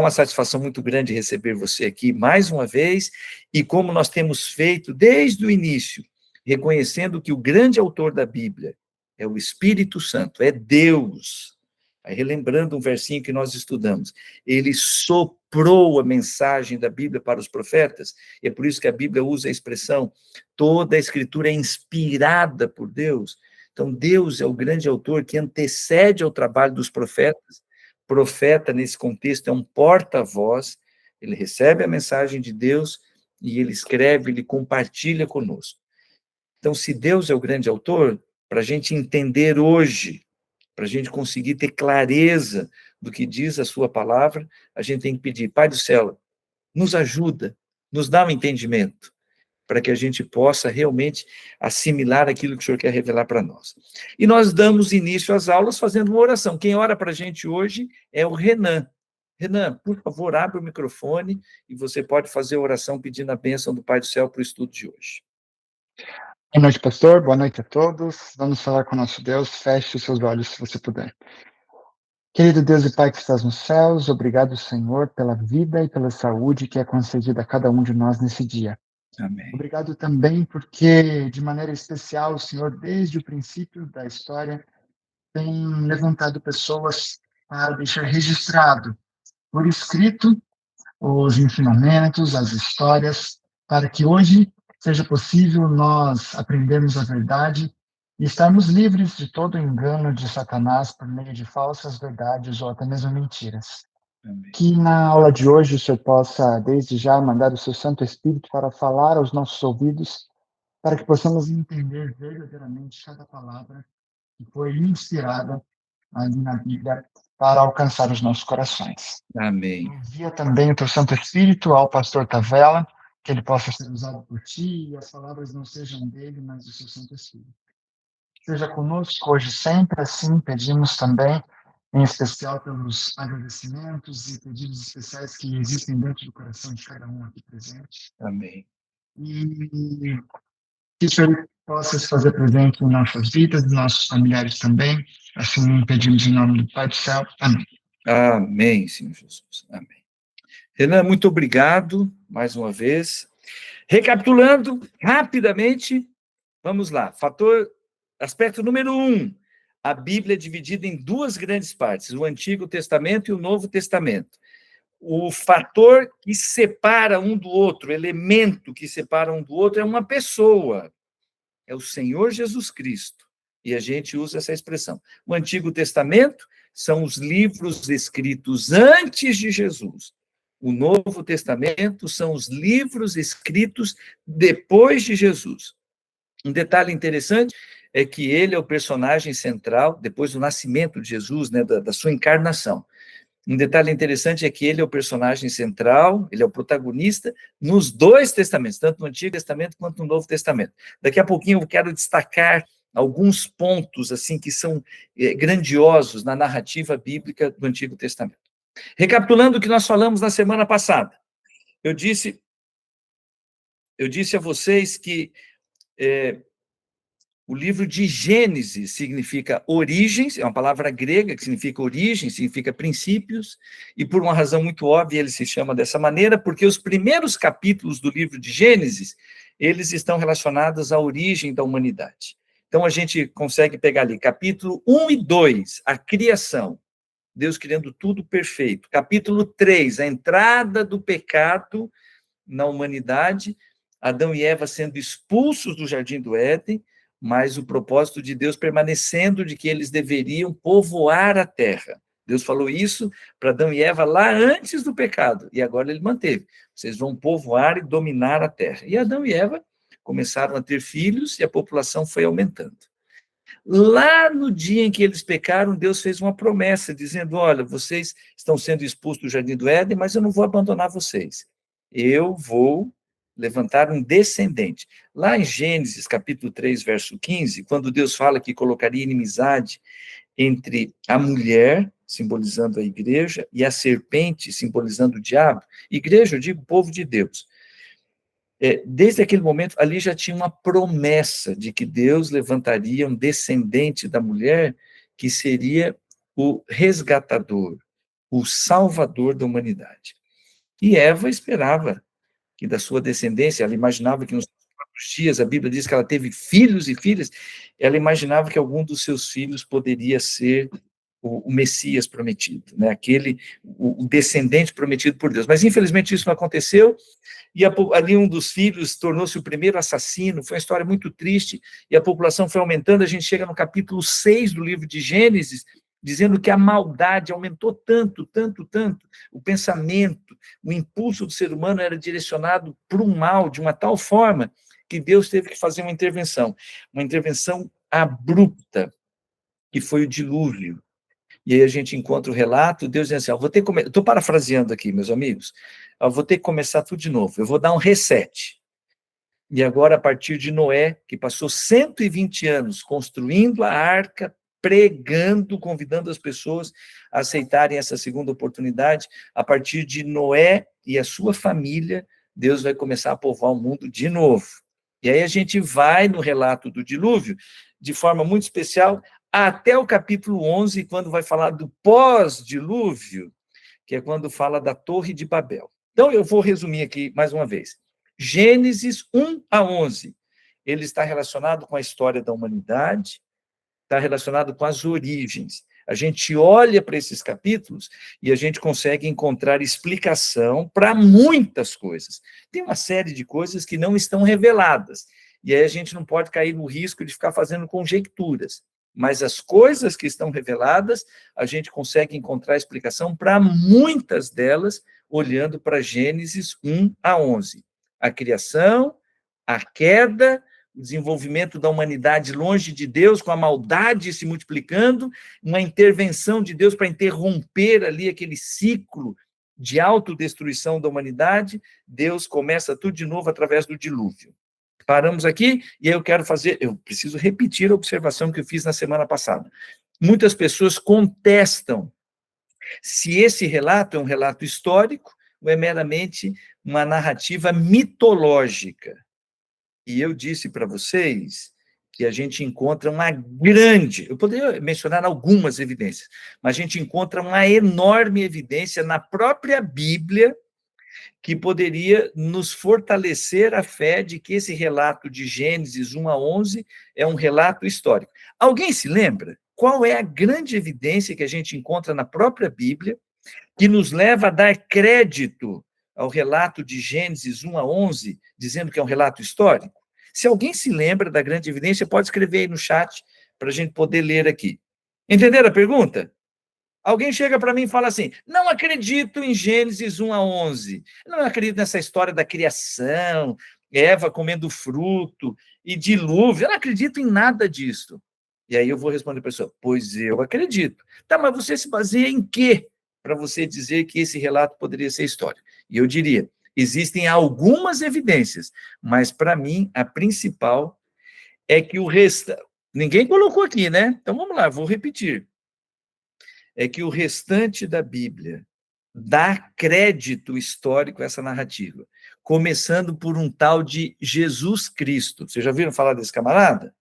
uma satisfação muito grande receber você aqui mais uma vez, e como nós temos feito desde o início, reconhecendo que o grande autor da Bíblia é o Espírito Santo, é Deus. Aí, relembrando um versinho que nós estudamos, ele soprou a mensagem da Bíblia para os profetas, e é por isso que a Bíblia usa a expressão, toda a Escritura é inspirada por Deus. Então, Deus é o grande autor que antecede ao trabalho dos profetas. Profeta, nesse contexto, é um porta-voz, ele recebe a mensagem de Deus e ele escreve, ele compartilha conosco. Então, se Deus é o grande autor, para a gente entender hoje, para a gente conseguir ter clareza do que diz a sua palavra, a gente tem que pedir, Pai do céu, nos ajuda, nos dá um entendimento, para que a gente possa realmente assimilar aquilo que o Senhor quer revelar para nós. E nós damos início às aulas fazendo uma oração. Quem ora para a gente hoje é o Renan. Renan, por favor, abre o microfone e você pode fazer a oração pedindo a bênção do Pai do Céu para o estudo de hoje. Boa noite, pastor. Boa noite a todos. Vamos falar com o nosso Deus. Feche os seus olhos, se você puder. Querido Deus e Pai que estás nos céus, obrigado, Senhor, pela vida e pela saúde que é concedida a cada um de nós nesse dia. Amém. Obrigado também porque, de maneira especial, o Senhor, desde o princípio da história, tem levantado pessoas para deixar registrado, por escrito, os ensinamentos, as histórias, para que hoje seja possível nós aprendermos a verdade e estarmos livres de todo o engano de Satanás por meio de falsas verdades ou até mesmo mentiras. Amém. Que na aula de hoje o Senhor possa, desde já, mandar o seu Santo Espírito para falar aos nossos ouvidos, para que possamos entender verdadeiramente cada palavra que foi inspirada ali na Bíblia para alcançar os nossos corações. Amém. Envia também o teu Santo Espírito ao pastor Tavella, que ele possa ser usado por ti e as palavras não sejam dele, mas do seu Santo Espírito. Seja conosco hoje sempre, assim pedimos também, em especial pelos agradecimentos e pedidos especiais que existem dentro do coração de cada um aqui presente. Amém. E que o Senhor possa se fazer presente em nossas vidas, em nossos familiares também. Assim pedimos em nome do Pai do Céu. Amém. Amém, Senhor Jesus. Amém. Renan, muito obrigado mais uma vez. Recapitulando rapidamente, vamos lá. Aspecto número 1. A Bíblia é dividida em duas grandes partes, o Antigo Testamento e o Novo Testamento. O fator que separa um do outro, o elemento que separa um do outro é uma pessoa, é o Senhor Jesus Cristo. E a gente usa essa expressão. O Antigo Testamento são os livros escritos antes de Jesus. O Novo Testamento são os livros escritos depois de Jesus. Um detalhe interessante é que ele é o personagem central, depois do nascimento de Jesus, né, da sua encarnação. Um detalhe interessante é que ele é o personagem central, ele é o protagonista nos dois testamentos, tanto no Antigo Testamento quanto no Novo Testamento. Daqui a pouquinho eu quero destacar alguns pontos assim que são grandiosos na narrativa bíblica do Antigo Testamento. Recapitulando o que nós falamos na semana passada, eu disse a vocês que o livro de Gênesis significa origens, é uma palavra grega que significa origem, significa princípios, e por uma razão muito óbvia ele se chama dessa maneira, porque os primeiros capítulos do livro de Gênesis, eles estão relacionados à origem da humanidade. Então a gente consegue pegar ali capítulo 1 e 2, a criação, Deus criando tudo perfeito. Capítulo 3, a entrada do pecado na humanidade, Adão e Eva sendo expulsos do Jardim do Éden, mas o propósito de Deus permanecendo de que eles deveriam povoar a terra. Deus falou isso para Adão e Eva lá antes do pecado, e agora ele manteve. Vocês vão povoar e dominar a terra. E Adão e Eva começaram a ter filhos e a população foi aumentando. Lá no dia em que eles pecaram, Deus fez uma promessa, dizendo, olha, vocês estão sendo expulsos do Jardim do Éden, mas eu não vou abandonar vocês. Eu vou levantar um descendente. Lá em Gênesis, capítulo 3, verso 15, quando Deus fala que colocaria inimizade entre a mulher, simbolizando a igreja, e a serpente, simbolizando o diabo, igreja, eu digo, povo de Deus. Desde aquele momento, ali já tinha uma promessa de que Deus levantaria um descendente da mulher que seria o resgatador, o Salvador da humanidade. E Eva esperava que da sua descendência, ela imaginava que nos próprios dias, a Bíblia diz que ela teve filhos e filhas, ela imaginava que algum dos seus filhos poderia ser o Messias prometido, né? O descendente prometido por Deus. Mas, infelizmente, isso não aconteceu, e ali um dos filhos tornou-se o primeiro assassino, foi uma história muito triste, e a população foi aumentando, a gente chega no capítulo 6 do livro de Gênesis, dizendo que a maldade aumentou tanto, tanto, tanto, o pensamento, o impulso do ser humano era direcionado para o mal, de uma tal forma que Deus teve que fazer uma intervenção abrupta, que foi o dilúvio. E aí a gente encontra o relato, Deus diz assim, estou parafraseando aqui, meus amigos, eu vou ter que começar tudo de novo, eu vou dar um reset. E agora, a partir de Noé, que passou 120 anos construindo a arca, pregando, convidando as pessoas a aceitarem essa segunda oportunidade, a partir de Noé e a sua família, Deus vai começar a povoar o mundo de novo. E aí a gente vai no relato do dilúvio, de forma muito especial, até o capítulo 11, quando vai falar do pós-dilúvio, que é quando fala da Torre de Babel. Então, eu vou resumir aqui mais uma vez. Gênesis 1 a 11, ele está relacionado com a história da humanidade, está relacionado com as origens. A gente olha para esses capítulos e a gente consegue encontrar explicação para muitas coisas. Tem uma série de coisas que não estão reveladas, e aí a gente não pode cair no risco de ficar fazendo conjecturas. Mas as coisas que estão reveladas, a gente consegue encontrar explicação para muitas delas, olhando para Gênesis 1 a 11. A criação, a queda, o desenvolvimento da humanidade longe de Deus, com a maldade se multiplicando, uma intervenção de Deus para interromper ali aquele ciclo de autodestruição da humanidade. Deus começa tudo de novo através do dilúvio. Paramos aqui, e aí eu preciso repetir a observação que eu fiz na semana passada. Muitas pessoas contestam se esse relato é um relato histórico ou é meramente uma narrativa mitológica. E eu disse para vocês que a gente encontra eu poderia mencionar algumas evidências, mas a gente encontra uma enorme evidência na própria Bíblia que poderia nos fortalecer a fé de que esse relato de Gênesis 1 a 11 é um relato histórico. Alguém se lembra qual é a grande evidência que a gente encontra na própria Bíblia que nos leva a dar crédito ao relato de Gênesis 1 a 11, dizendo que é um relato histórico? Se alguém se lembra da grande evidência, pode escrever aí no chat para a gente poder ler aqui. Entenderam a pergunta? Alguém chega para mim e fala assim, não acredito em Gênesis 1 a 11, não acredito nessa história da criação, Eva comendo fruto e dilúvio, eu não acredito em nada disso. E aí eu vou responder para a pessoa, pois eu acredito. Tá, mas você se baseia em quê para você dizer que esse relato poderia ser histórico? E eu diria, existem algumas evidências, mas para mim a principal é que o restante... Ninguém colocou aqui, né? Então vamos lá, vou repetir. É que o restante da Bíblia dá crédito histórico a essa narrativa, começando por um tal de Jesus Cristo. Vocês já viram falar desse camarada?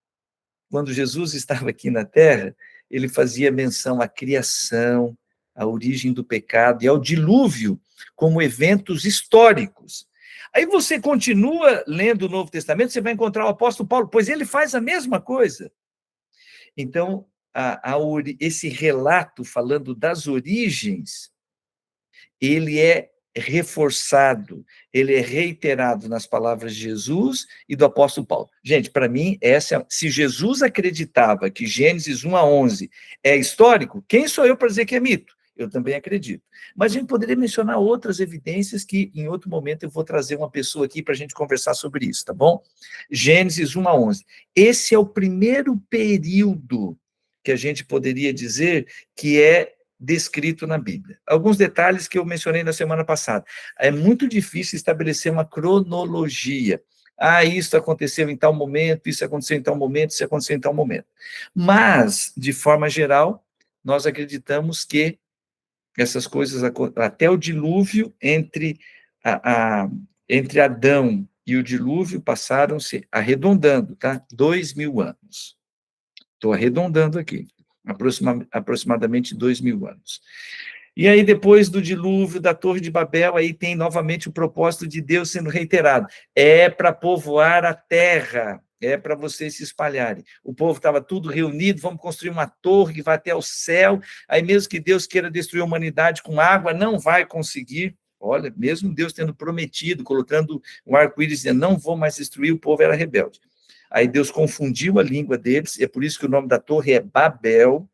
Quando Jesus estava aqui na Terra, ele fazia menção à criação, à origem do pecado e ao dilúvio como eventos históricos. Aí você continua lendo o Novo Testamento, você vai encontrar o apóstolo Paulo, pois ele faz a mesma coisa. Então, esse relato falando das origens, ele é reforçado, ele é reiterado nas palavras de Jesus e do apóstolo Paulo. Gente, para mim, se Jesus acreditava que Gênesis 1 a 11 é histórico, quem sou eu para dizer que é mito? Eu também acredito. Mas a gente poderia mencionar outras evidências que, em outro momento, eu vou trazer uma pessoa aqui para a gente conversar sobre isso, tá bom? Gênesis 1 a 11. Esse é o primeiro período que a gente poderia dizer que é descrito na Bíblia. Alguns detalhes que eu mencionei na semana passada. É muito difícil estabelecer uma cronologia. Isso aconteceu em tal momento, isso aconteceu em tal momento, isso aconteceu em tal momento. Mas, de forma geral, nós acreditamos que essas coisas, até o dilúvio, entre Adão e o dilúvio, passaram-se, arredondando, tá? 2.000 anos. Estou arredondando aqui. Aproximadamente 2.000 anos. E aí, depois do dilúvio, da Torre de Babel, aí tem novamente o propósito de Deus sendo reiterado. É para povoar a terra, é para vocês se espalharem. O povo estava tudo reunido, vamos construir uma torre que vai até o céu, aí mesmo que Deus queira destruir a humanidade com água, não vai conseguir. Olha, mesmo Deus tendo prometido, colocando um arco-íris, dizendo, não vou mais destruir, o povo era rebelde. Aí Deus confundiu a língua deles, e é por isso que o nome da torre é Babel,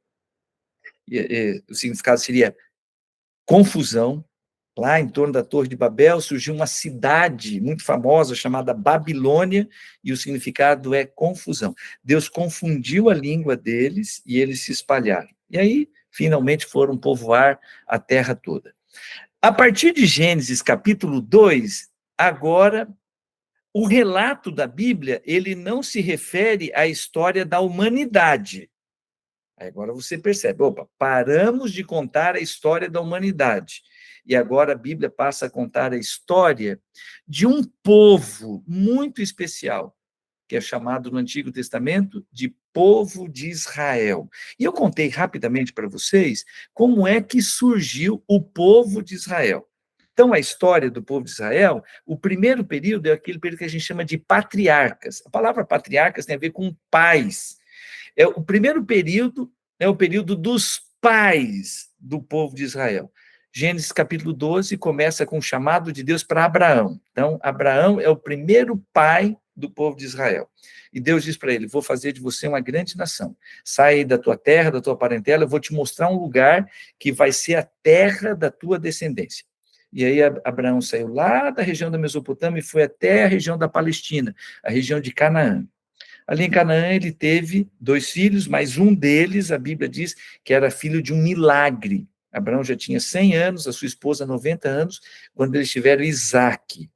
o significado seria confusão. Lá em torno da Torre de Babel surgiu uma cidade muito famosa chamada Babilônia, e o significado é confusão. Deus confundiu a língua deles e eles se espalharam. E aí, finalmente, foram povoar a terra toda. A partir de Gênesis capítulo 2, agora, o relato da Bíblia, ele não se refere à história da humanidade. Agora você percebe, opa, paramos de contar a história da humanidade. E agora a Bíblia passa a contar a história de um povo muito especial, que é chamado no Antigo Testamento de povo de Israel. E eu contei rapidamente para vocês como é que surgiu o povo de Israel. Então, a história do povo de Israel, o primeiro período é aquele período que a gente chama de patriarcas. A palavra patriarcas tem a ver com pais. O primeiro período é o período dos pais do povo de Israel. Gênesis capítulo 12 começa com o chamado de Deus para Abraão. Então, Abraão é o primeiro pai do povo de Israel. E Deus diz para ele, vou fazer de você uma grande nação. Sai da tua terra, da tua parentela, eu vou te mostrar um lugar que vai ser a terra da tua descendência. E aí Abraão saiu lá da região da Mesopotâmia e foi até a região da Palestina, a região de Canaã. Ali em Canaã ele teve 2 filhos, mas um deles, a Bíblia diz, que era filho de um milagre. Abraão já tinha 100 anos, a sua esposa 90 anos, quando eles tiveram Isaque.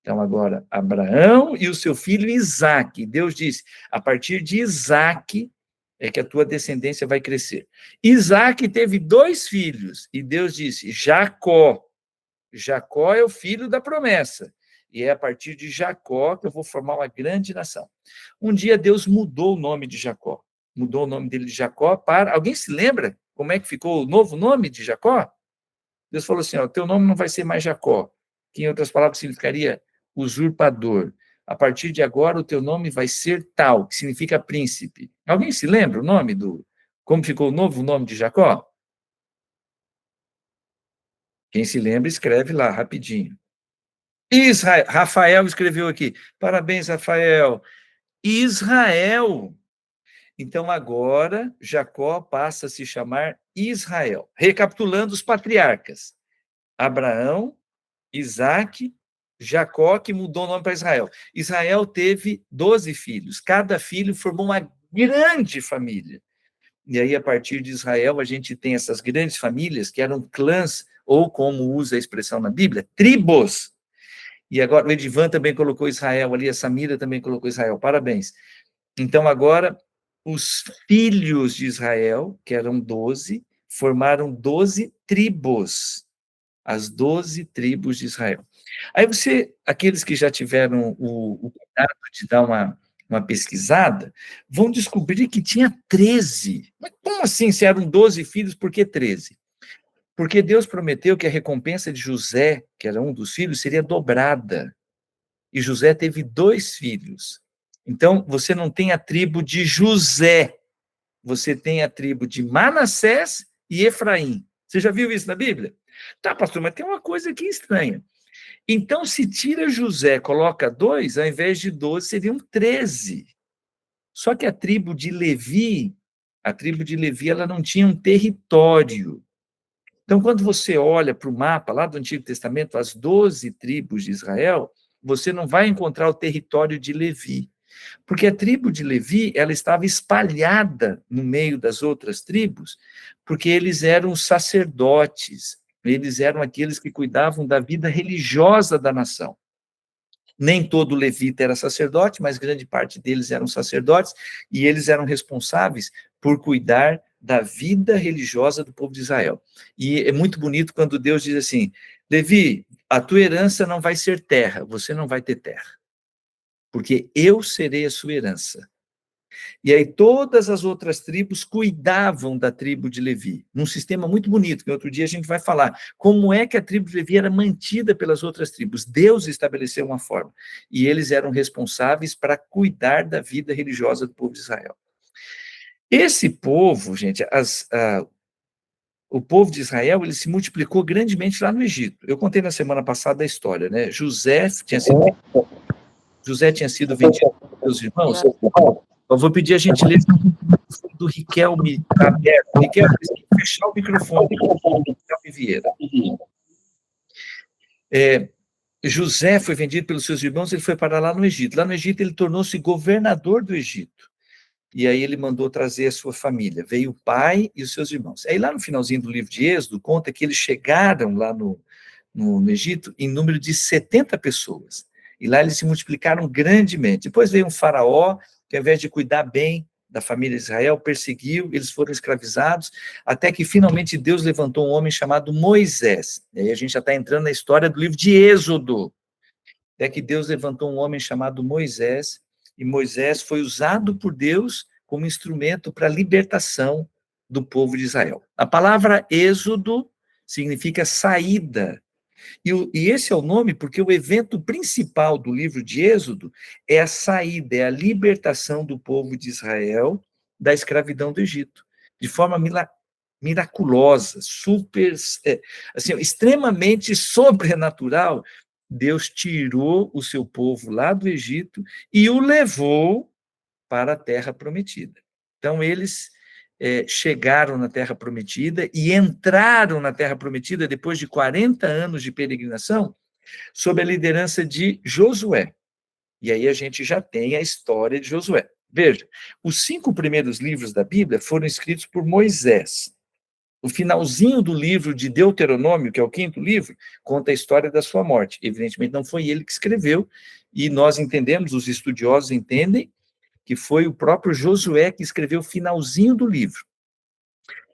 Então agora, Abraão e o seu filho Isaque. Deus disse, a partir de Isaque é que a tua descendência vai crescer. Isaque teve 2 filhos, e Deus disse, Jacó. Jacó é o filho da promessa. E é a partir de Jacó que eu vou formar uma grande nação. Um dia Deus mudou o nome de Jacó. Mudou o nome dele de Jacó para... Alguém se lembra como é que ficou o novo nome de Jacó? Deus falou assim, ó, teu nome não vai ser mais Jacó, que em outras palavras significaria usurpador. A partir de agora o teu nome vai ser tal, que significa príncipe. Alguém se lembra o nome do... Como ficou o novo nome de Jacó? Quem se lembra, escreve lá, rapidinho. Israel, Rafael escreveu aqui. Parabéns, Rafael. Israel. Então, agora, Jacó passa a se chamar Israel. Recapitulando os patriarcas. Abraão, Isaque, Jacó, que mudou o nome para Israel. Israel teve 12 filhos. Cada filho formou uma grande família. E aí, a partir de Israel, a gente tem essas grandes famílias, que eram clãs, ou como usa a expressão na Bíblia, tribos. E agora o Edivan também colocou Israel ali, a Samira também colocou Israel, parabéns. Então agora os filhos de Israel, que eram 12, formaram 12 tribos, as 12 tribos de Israel. Aí aqueles que já tiveram o cuidado de dar uma pesquisada, vão descobrir que tinha 13. Mas como assim, se eram 12 filhos, por que 13? Porque Deus prometeu que a recompensa de José, que era um dos filhos, seria dobrada. E José teve 2 filhos. Então, você não tem a tribo de José, você tem a tribo de Manassés e Efraim. Você já viu isso na Bíblia? Tá, pastor, mas tem uma coisa aqui estranha. Então, se tira José, coloca 2, ao invés de 12, seriam 13. Só que a tribo de Levi, ela não tinha um território. Então, quando você olha para o mapa lá do Antigo Testamento, as 12 tribos de Israel, você não vai encontrar o território de Levi, porque a tribo de Levi, ela estava espalhada no meio das outras tribos, porque eles eram os sacerdotes, eles eram aqueles que cuidavam da vida religiosa da nação. Nem todo levita era sacerdote, mas grande parte deles eram sacerdotes, e eles eram responsáveis por cuidar da vida religiosa do povo de Israel. E é muito bonito quando Deus diz assim, Levi, a tua herança não vai ser terra, você não vai ter terra, porque eu serei a sua herança. E aí todas as outras tribos cuidavam da tribo de Levi, num sistema muito bonito, que outro dia a gente vai falar. Como é que a tribo de Levi era mantida pelas outras tribos? Deus estabeleceu uma forma, e eles eram responsáveis para cuidar da vida religiosa do povo de Israel. Esse povo, gente, o povo de Israel, ele se multiplicou grandemente lá no Egito. Eu contei na semana passada a história, né? José tinha sido vendido pelos irmãos. Eu vou pedir a gentileza do Riquelme aberto. Riquelme, você tem que fechar o microfone. Riquelme Vieira. José foi vendido pelos seus irmãos, ele foi parar lá no Egito. Lá no Egito, ele tornou-se governador do Egito. E aí ele mandou trazer a sua família. Veio o pai e os seus irmãos. Aí lá no finalzinho do livro de Êxodo, conta que eles chegaram lá no Egito em número de 70 pessoas. E lá eles se multiplicaram grandemente. Depois veio um faraó, que ao invés de cuidar bem da família de Israel, perseguiu, eles foram escravizados, até que finalmente Deus levantou um homem chamado Moisés. E aí a gente já está entrando na história do livro de Êxodo. Até que Deus levantou um homem chamado Moisés, e Moisés foi usado por Deus como instrumento para a libertação do povo de Israel. A palavra êxodo significa saída. E esse é o nome porque o evento principal do livro de Êxodo é a saída, é a libertação do povo de Israel da escravidão do Egito, de forma miraculosa, assim, extremamente sobrenatural. Deus tirou o seu povo lá do Egito e o levou para a terra prometida. Então, eles chegaram na terra prometida e entraram na terra prometida depois de 40 anos de peregrinação, sob a liderança de Josué. E aí a gente já tem a história de Josué. Veja, os 5 primeiros livros da Bíblia foram escritos por Moisés. O finalzinho do livro de Deuteronômio, que é o 5º livro, conta a história da sua morte. Evidentemente, não foi ele que escreveu, e nós entendemos, os estudiosos entendem, que foi o próprio Josué que escreveu o finalzinho do livro.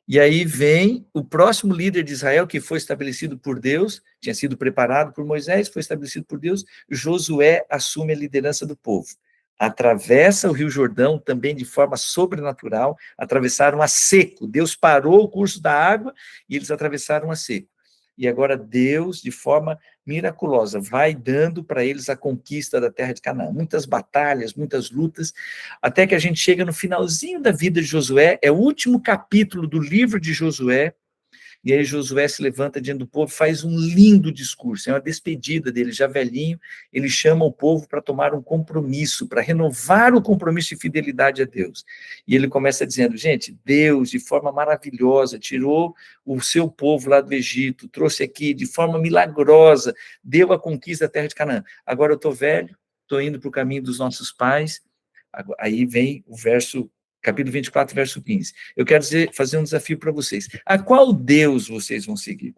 E aí vem o próximo líder de Israel, que foi estabelecido por Deus, tinha sido preparado por Moisés, foi estabelecido por Deus, Josué assume a liderança do povo. Atravessa o Rio Jordão também de forma sobrenatural, atravessaram a seco. Deus parou o curso da água e eles atravessaram a seco. E agora Deus, de forma miraculosa, vai dando para eles a conquista da terra de Canaã. Muitas batalhas, muitas lutas, até que a gente chega no finalzinho da vida de Josué, é o último capítulo do livro de Josué, e aí Josué se levanta diante do povo, faz um lindo discurso, é uma despedida dele, já velhinho, ele chama o povo para tomar um compromisso, para renovar o compromisso de fidelidade a Deus. E ele começa dizendo, gente, Deus, de forma maravilhosa, tirou o seu povo lá do Egito, trouxe aqui de forma milagrosa, deu a conquista da terra de Canaã. Agora eu estou velho, estou indo para o caminho dos nossos pais. Aí vem o capítulo 24, verso 15. Eu quero fazer um desafio para vocês. A qual Deus vocês vão seguir?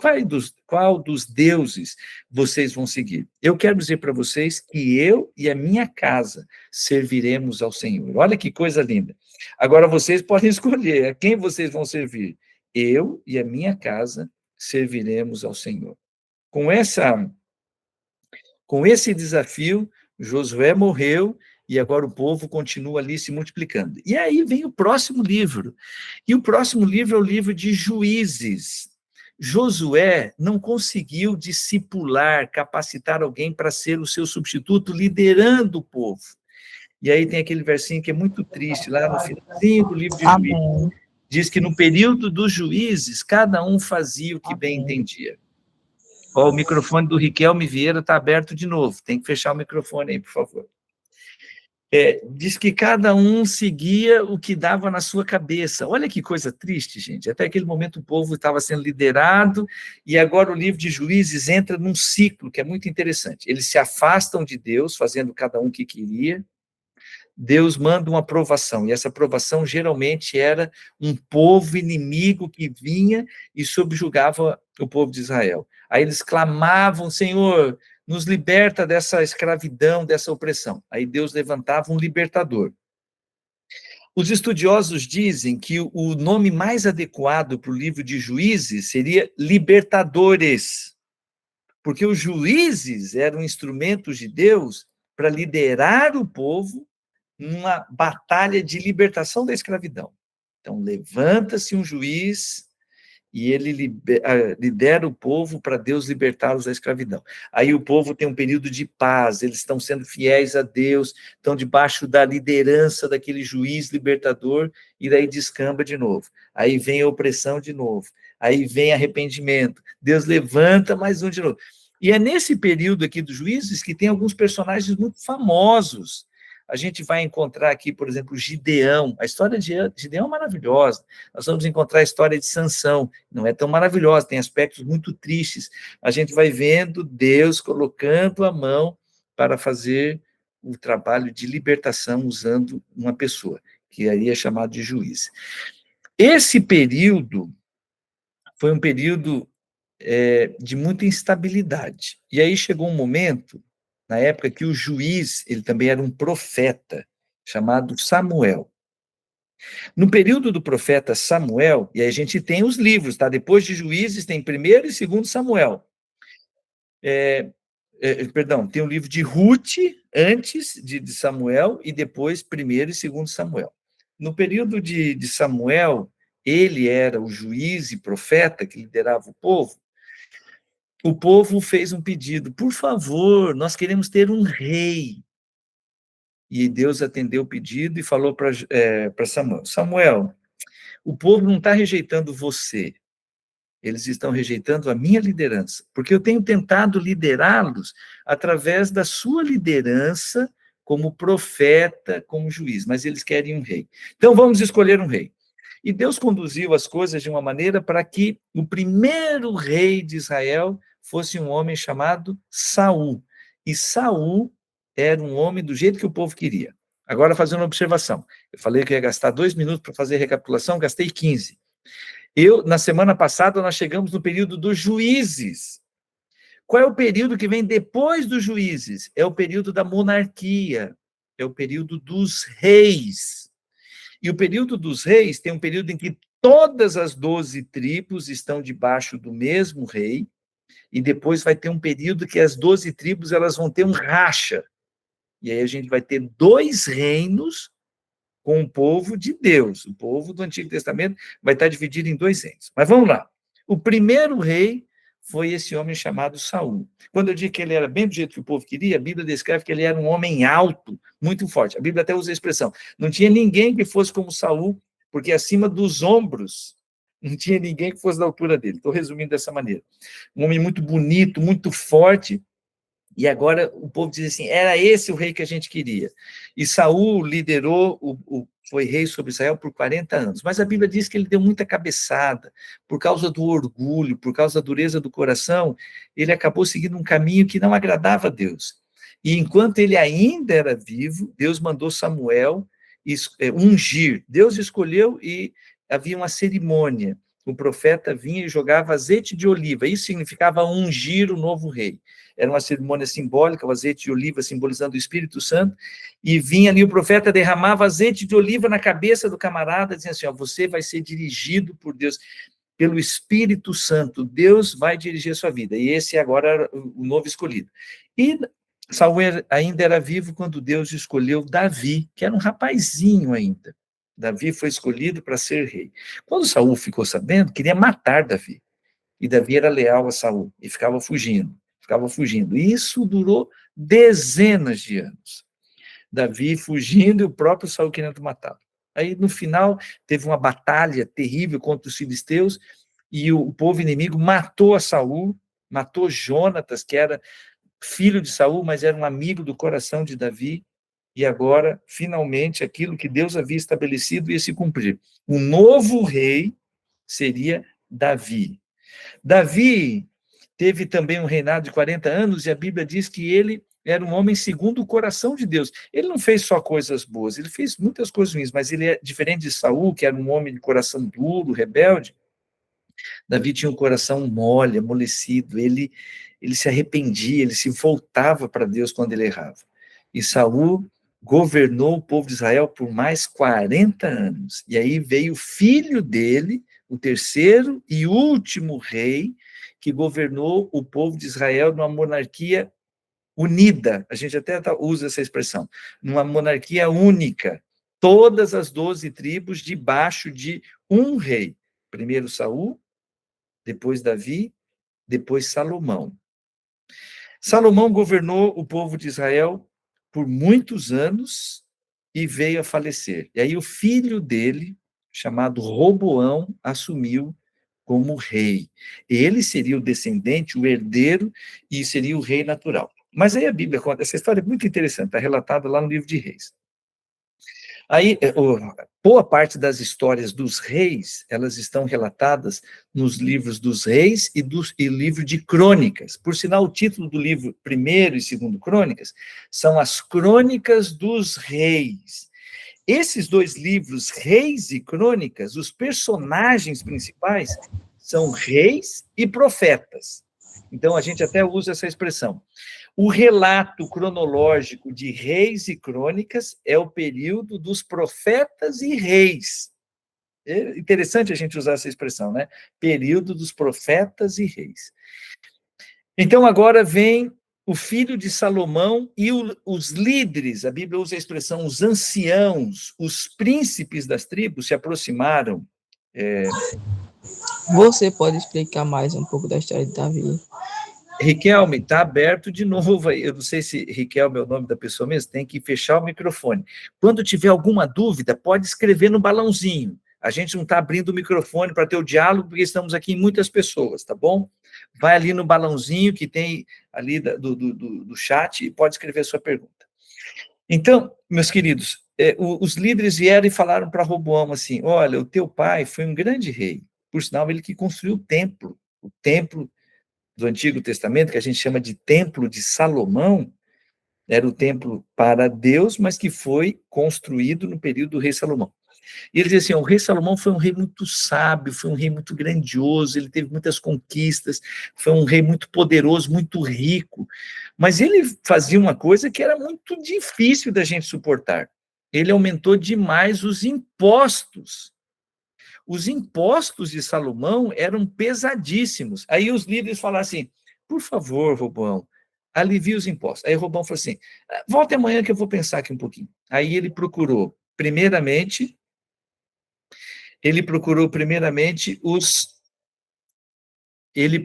Qual dos deuses vocês vão seguir? Eu quero dizer para vocês que eu e a minha casa serviremos ao Senhor. Olha que coisa linda. Agora vocês podem escolher a quem vocês vão servir. Eu e a minha casa serviremos ao Senhor. Com esse desafio, Josué morreu, e agora o povo continua ali se multiplicando. E aí vem o próximo livro. E o próximo livro é o livro de Juízes. Josué não conseguiu discipular, capacitar alguém para ser o seu substituto, liderando o povo. E aí tem aquele versinho que é muito triste, lá no finalzinho do livro de Juízes. Diz que no período dos juízes, cada um fazia o que bem entendia. Ó, o microfone do Riquelme Vieira está aberto de novo. Tem que fechar o microfone aí, por favor. Diz que cada um seguia o que dava na sua cabeça. Olha que coisa triste, gente. Até aquele momento o povo estava sendo liderado, e agora o livro de Juízes entra num ciclo que é muito interessante. Eles se afastam de Deus, fazendo cada um o que queria. Deus manda uma aprovação, e essa aprovação geralmente era um povo inimigo que vinha e subjugava o povo de Israel. Aí eles clamavam, Senhor, nos liberta dessa escravidão, dessa opressão. Aí Deus levantava um libertador. Os estudiosos dizem que o nome mais adequado para o livro de Juízes seria libertadores, porque os juízes eram instrumentos de Deus para liderar o povo numa batalha de libertação da escravidão. Então, levanta-se um juiz e ele lidera o povo para Deus libertá-los da escravidão. Aí o povo tem um período de paz, eles estão sendo fiéis a Deus, estão debaixo da liderança daquele juiz libertador, e daí descamba de novo. Aí vem a opressão de novo, aí vem arrependimento, Deus levanta mais um de novo. E é nesse período aqui dos juízes que tem alguns personagens muito famosos. A gente vai encontrar aqui, por exemplo, Gideão. A história de Gideão é maravilhosa. Nós vamos encontrar a história de Sansão. Não é tão maravilhosa, tem aspectos muito tristes. A gente vai vendo Deus colocando a mão para fazer o trabalho de libertação usando uma pessoa, que aí é chamado de juiz. Esse período foi um período de muita instabilidade. E aí chegou um momento, na época, que o juiz, ele também era um profeta, chamado Samuel. No período do profeta Samuel, e aí a gente tem os livros, tá? Depois de Juízes, tem 1º e 2º Samuel. Perdão, tem o livro de Ruth, antes de Samuel, e depois 1º e 2º Samuel. No período de Samuel, ele era o juiz e profeta que liderava o povo. O povo fez um pedido: por favor, nós queremos ter um rei. E Deus atendeu o pedido e falou para Samuel: Samuel, o povo não está rejeitando você, eles estão rejeitando a minha liderança, porque eu tenho tentado liderá-los através da sua liderança como profeta, como juiz, mas eles querem um rei. Então vamos escolher um rei. E Deus conduziu as coisas de uma maneira para que o primeiro rei de Israel fosse um homem chamado Saul. E Saul era um homem do jeito que o povo queria. Agora, fazendo uma observação. Eu falei que ia gastar 2 minutos para fazer a recapitulação, gastei 15. Na semana passada, nós chegamos no período dos juízes. Qual é o período que vem depois dos juízes? É o período da monarquia, é o período dos reis. E o período dos reis tem um período em que todas as 12 tribos estão debaixo do mesmo rei, e depois vai ter um período que as 12 tribos elas vão ter um racha. E aí a gente vai ter 2 reinos com o povo de Deus. O povo do Antigo Testamento vai estar dividido em 2 reinos. Mas vamos lá. O primeiro rei foi esse homem chamado Saul. Quando eu digo que ele era bem do jeito que o povo queria, a Bíblia descreve que ele era um homem alto, muito forte. A Bíblia até usa a expressão: não tinha ninguém que fosse como Saul, porque acima dos ombros não tinha ninguém que fosse da altura dele. Estou resumindo dessa maneira. Um homem muito bonito, muito forte. E agora o povo diz assim: era esse o rei que a gente queria. E Saul liderou, foi rei sobre Israel por 40 anos. Mas a Bíblia diz que ele deu muita cabeçada, por causa do orgulho, por causa da dureza do coração, ele acabou seguindo um caminho que não agradava a Deus. E enquanto ele ainda era vivo, Deus mandou Samuel ungir. Deus escolheu e havia uma cerimônia. O profeta vinha e jogava azeite de oliva. Isso significava ungir o novo rei. Era uma cerimônia simbólica, o azeite de oliva simbolizando o Espírito Santo, e vinha ali o profeta, derramava azeite de oliva na cabeça do camarada, dizendo assim: ó, você vai ser dirigido por Deus, pelo Espírito Santo, Deus vai dirigir a sua vida, e esse agora era o novo escolhido. E Saul ainda era vivo quando Deus escolheu Davi, que era um rapazinho ainda. Davi foi escolhido para ser rei. Quando Saul ficou sabendo, queria matar Davi, e Davi era leal a Saul, e ficava fugindo. E isso durou dezenas de anos. Davi fugindo e o próprio Saul querendo matá-lo. Aí, no final, teve uma batalha terrível contra os filisteus, e o povo inimigo matou a Saul, matou Jonatas, que era filho de Saul, mas era um amigo do coração de Davi, e agora, finalmente, aquilo que Deus havia estabelecido ia se cumprir. O novo rei seria Davi. Davi teve também um reinado de 40 anos, e a Bíblia diz que ele era um homem segundo o coração de Deus. Ele não fez só coisas boas, ele fez muitas coisas ruins, mas ele é diferente de Saul, que era um homem de coração duro, rebelde. Davi tinha um coração mole, amolecido, ele se arrependia, ele se voltava para Deus quando ele errava. E Saul governou o povo de Israel por mais 40 anos. E aí veio o filho dele, o terceiro e último rei, que governou o povo de Israel numa monarquia unida, a gente até usa essa expressão, numa monarquia única, todas as 12 tribos debaixo de um rei. Primeiro Saul, depois Davi, depois Salomão. Salomão governou o povo de Israel por muitos anos e veio a falecer. E aí o filho dele, chamado Roboão, assumiu como rei. Ele seria o descendente, o herdeiro, e seria o rei natural. Mas aí a Bíblia conta, essa história é muito interessante, está relatada lá no livro de Reis. Aí, boa parte das histórias dos reis, elas estão relatadas nos livros dos reis e livro de crônicas. Por sinal, o título do livro primeiro e segundo crônicas são as crônicas dos reis. Esses dois livros, Reis e Crônicas, os personagens principais são reis e profetas. Então, a gente até usa essa expressão. O relato cronológico de Reis e Crônicas é o período dos profetas e reis. É interessante a gente usar essa expressão, né? Período dos profetas e reis. Então, agora vem o filho de Salomão e os líderes, a Bíblia usa a expressão, os anciãos, os príncipes das tribos se aproximaram. Você pode explicar mais um pouco da história de Davi? Riquelme, está aberto de novo aí. Eu não sei se Riquelme é o nome da pessoa mesmo, tem que fechar o microfone. Quando tiver alguma dúvida, pode escrever no balãozinho. A gente não está abrindo o microfone para ter o diálogo, porque estamos aqui em muitas pessoas, tá bom? Vai ali no balãozinho que tem ali do chat e pode escrever a sua pergunta. Então, meus queridos, os líderes vieram e falaram para Roboão assim, olha, o teu pai foi um grande rei, por sinal, ele que construiu o templo do Antigo Testamento, que a gente chama de Templo de Salomão, era o templo para Deus, mas que foi construído no período do rei Salomão. E ele dizia assim, o rei Salomão foi um rei muito sábio, foi um rei muito grandioso, ele teve muitas conquistas, foi um rei muito poderoso, muito rico, mas ele fazia uma coisa que era muito difícil da gente suportar. Ele aumentou demais os impostos. Os impostos de Salomão eram pesadíssimos. Aí os líderes falaram assim, por favor, Roboão, alivie os impostos. Aí Roboão falou assim, volte amanhã que eu vou pensar aqui um pouquinho. Aí ele procurou, primeiramente os... Ele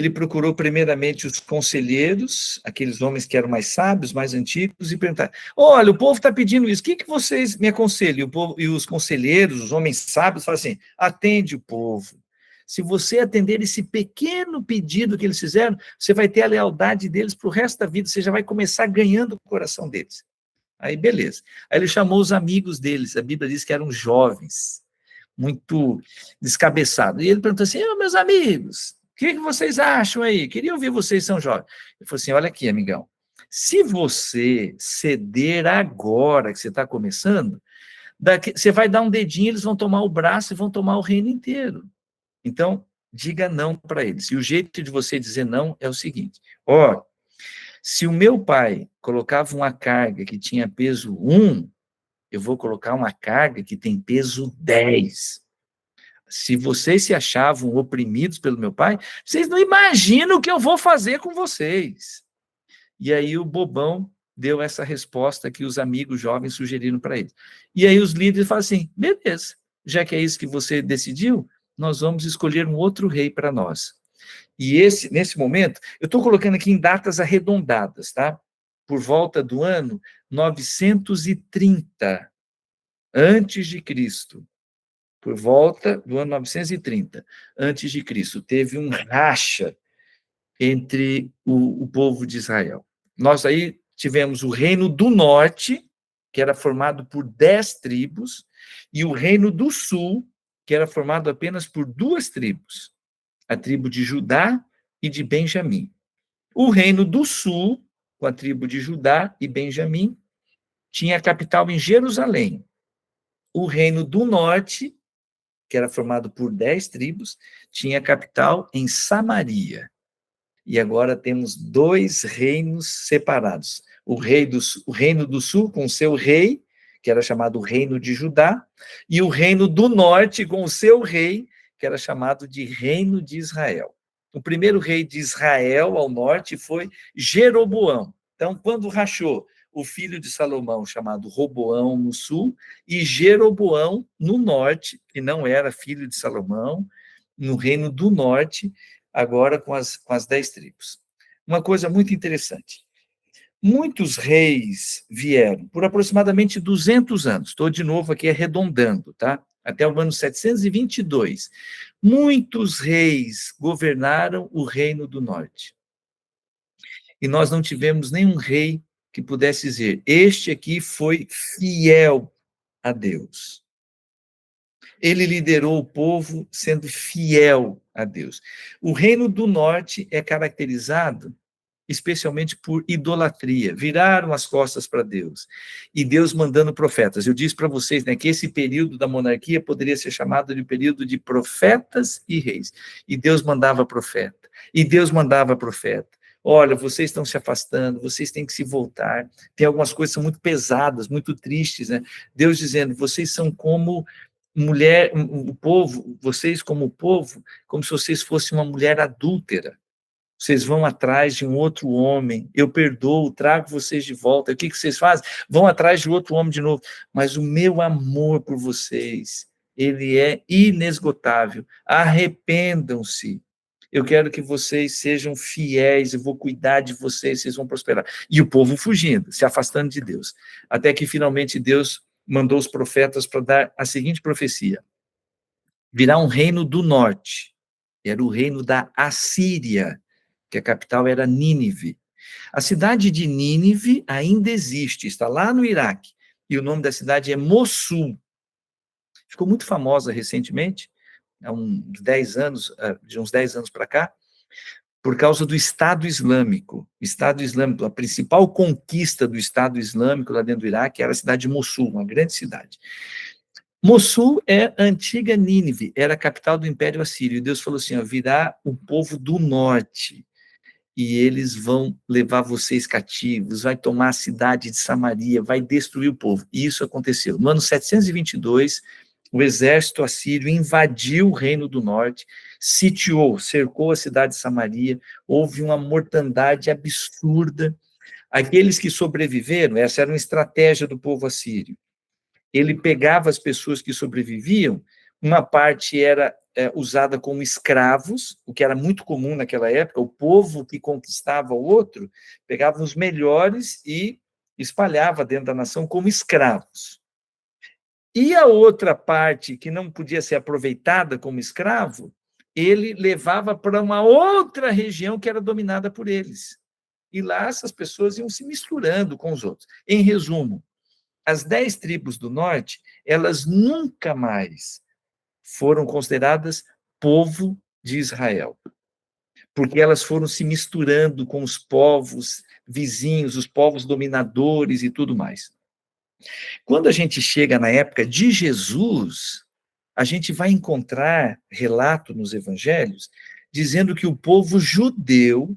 procurou primeiramente os conselheiros, aqueles homens que eram mais sábios, mais antigos, e perguntaram, olha, o povo está pedindo isso, o que vocês me aconselham? E os conselheiros, os homens sábios, falam assim, atende o povo. Se você atender esse pequeno pedido que eles fizeram, você vai ter a lealdade deles para o resto da vida, você já vai começar ganhando o coração deles. Aí, beleza. Aí ele chamou os amigos deles, a Bíblia diz que eram jovens, muito descabeçados. E ele perguntou assim, meus amigos, o que vocês acham aí? Queria ouvir vocês, são jovens. Ele falou assim, olha aqui, amigão, se você ceder agora, que você está começando, você vai dar um dedinho, eles vão tomar o braço e vão tomar o reino inteiro. Então, diga não para eles. E o jeito de você dizer não é o seguinte, se o meu pai colocava uma carga que tinha peso 1, eu vou colocar uma carga que tem peso 10. Se vocês se achavam oprimidos pelo meu pai, vocês não imaginam o que eu vou fazer com vocês. E aí o bobão deu essa resposta que os amigos jovens sugeriram para ele. E aí os líderes falam assim, beleza, já que é isso que você decidiu, nós vamos escolher um outro rei para nós. E nesse momento, eu estou colocando aqui em datas arredondadas, tá? Por volta do ano 930, antes de Cristo. Por volta do ano 930, antes de Cristo, teve um racha entre o povo de Israel. Nós aí tivemos o reino do norte, que era formado por 10 tribos, e o reino do sul, que era formado apenas por 2 tribos, a tribo de Judá e de Benjamim. O reino do sul, com a tribo de Judá e Benjamim, tinha a capital em Jerusalém. O reino do norte, que era formado por 10 tribos, tinha a capital em Samaria. E agora temos 2 reinos separados. O reino do sul, com o seu rei, que era chamado Reino de Judá, e o reino do norte, com o seu rei, que era chamado de Reino de Israel. O primeiro rei de Israel ao norte foi Jeroboão. Então, quando rachou, o filho de Salomão, chamado Roboão, no sul, e Jeroboão, no norte, que não era filho de Salomão, no reino do norte, agora com as 10 tribos. Uma coisa muito interessante. Muitos reis vieram por aproximadamente 200 anos. Estou de novo aqui arredondando, tá? Até o ano 722. Muitos reis governaram o reino do norte. E nós não tivemos nenhum rei que pudesse dizer: este aqui foi fiel a Deus. Ele liderou o povo sendo fiel a Deus. O reino do norte é caracterizado especialmente por idolatria, viraram as costas para Deus, e Deus mandando profetas. Eu disse para vocês, né, que esse período da monarquia poderia ser chamado de período de profetas e reis, e Deus mandava profeta, e Deus mandava profeta. Olha, vocês estão se afastando, vocês têm que se voltar. Tem algumas coisas que são muito pesadas, muito tristes, né? Deus dizendo, vocês são como mulher, o povo, vocês como povo, como se vocês fossem uma mulher adúltera. Vocês vão atrás de um outro homem, eu perdoo, trago vocês de volta. O que vocês fazem? Vão atrás de outro homem de novo. Mas o meu amor por vocês, ele é inesgotável. Arrependam-se. Eu quero que vocês sejam fiéis, eu vou cuidar de vocês, vocês vão prosperar. E o povo fugindo, se afastando de Deus. Até que finalmente Deus mandou os profetas para dar a seguinte profecia: virá um reino do norte. Era o reino da Assíria, que a capital era Nínive. A cidade de Nínive ainda existe, está lá no Iraque, e o nome da cidade é Mossul. Ficou muito famosa recentemente, há de uns 10 anos para cá, por causa do Estado Islâmico. O Estado Islâmico, a principal conquista do Estado Islâmico lá dentro do Iraque era a cidade de Mossul, uma grande cidade. Mossul é a antiga Nínive, era a capital do Império Assírio, e Deus falou assim, ó, virá o povo do norte, e eles vão levar vocês cativos, vai tomar a cidade de Samaria, vai destruir o povo. E isso aconteceu. No ano 722, o exército assírio invadiu o reino do norte, sitiou, cercou a cidade de Samaria, houve uma mortandade absurda. Aqueles que sobreviveram, essa era uma estratégia do povo assírio. Ele pegava as pessoas que sobreviviam, uma parte era usada como escravos, o que era muito comum naquela época, o povo que conquistava o outro, pegava os melhores e espalhava dentro da nação como escravos. E a outra parte, que não podia ser aproveitada como escravo, ele levava para uma outra região que era dominada por eles. E lá essas pessoas iam se misturando com os outros. Em resumo, as 10 tribos do norte, elas nunca mais foram consideradas povo de Israel, porque elas foram se misturando com os povos vizinhos, os povos dominadores e tudo mais. Quando a gente chega na época de Jesus, a gente vai encontrar relato nos evangelhos dizendo que o povo judeu,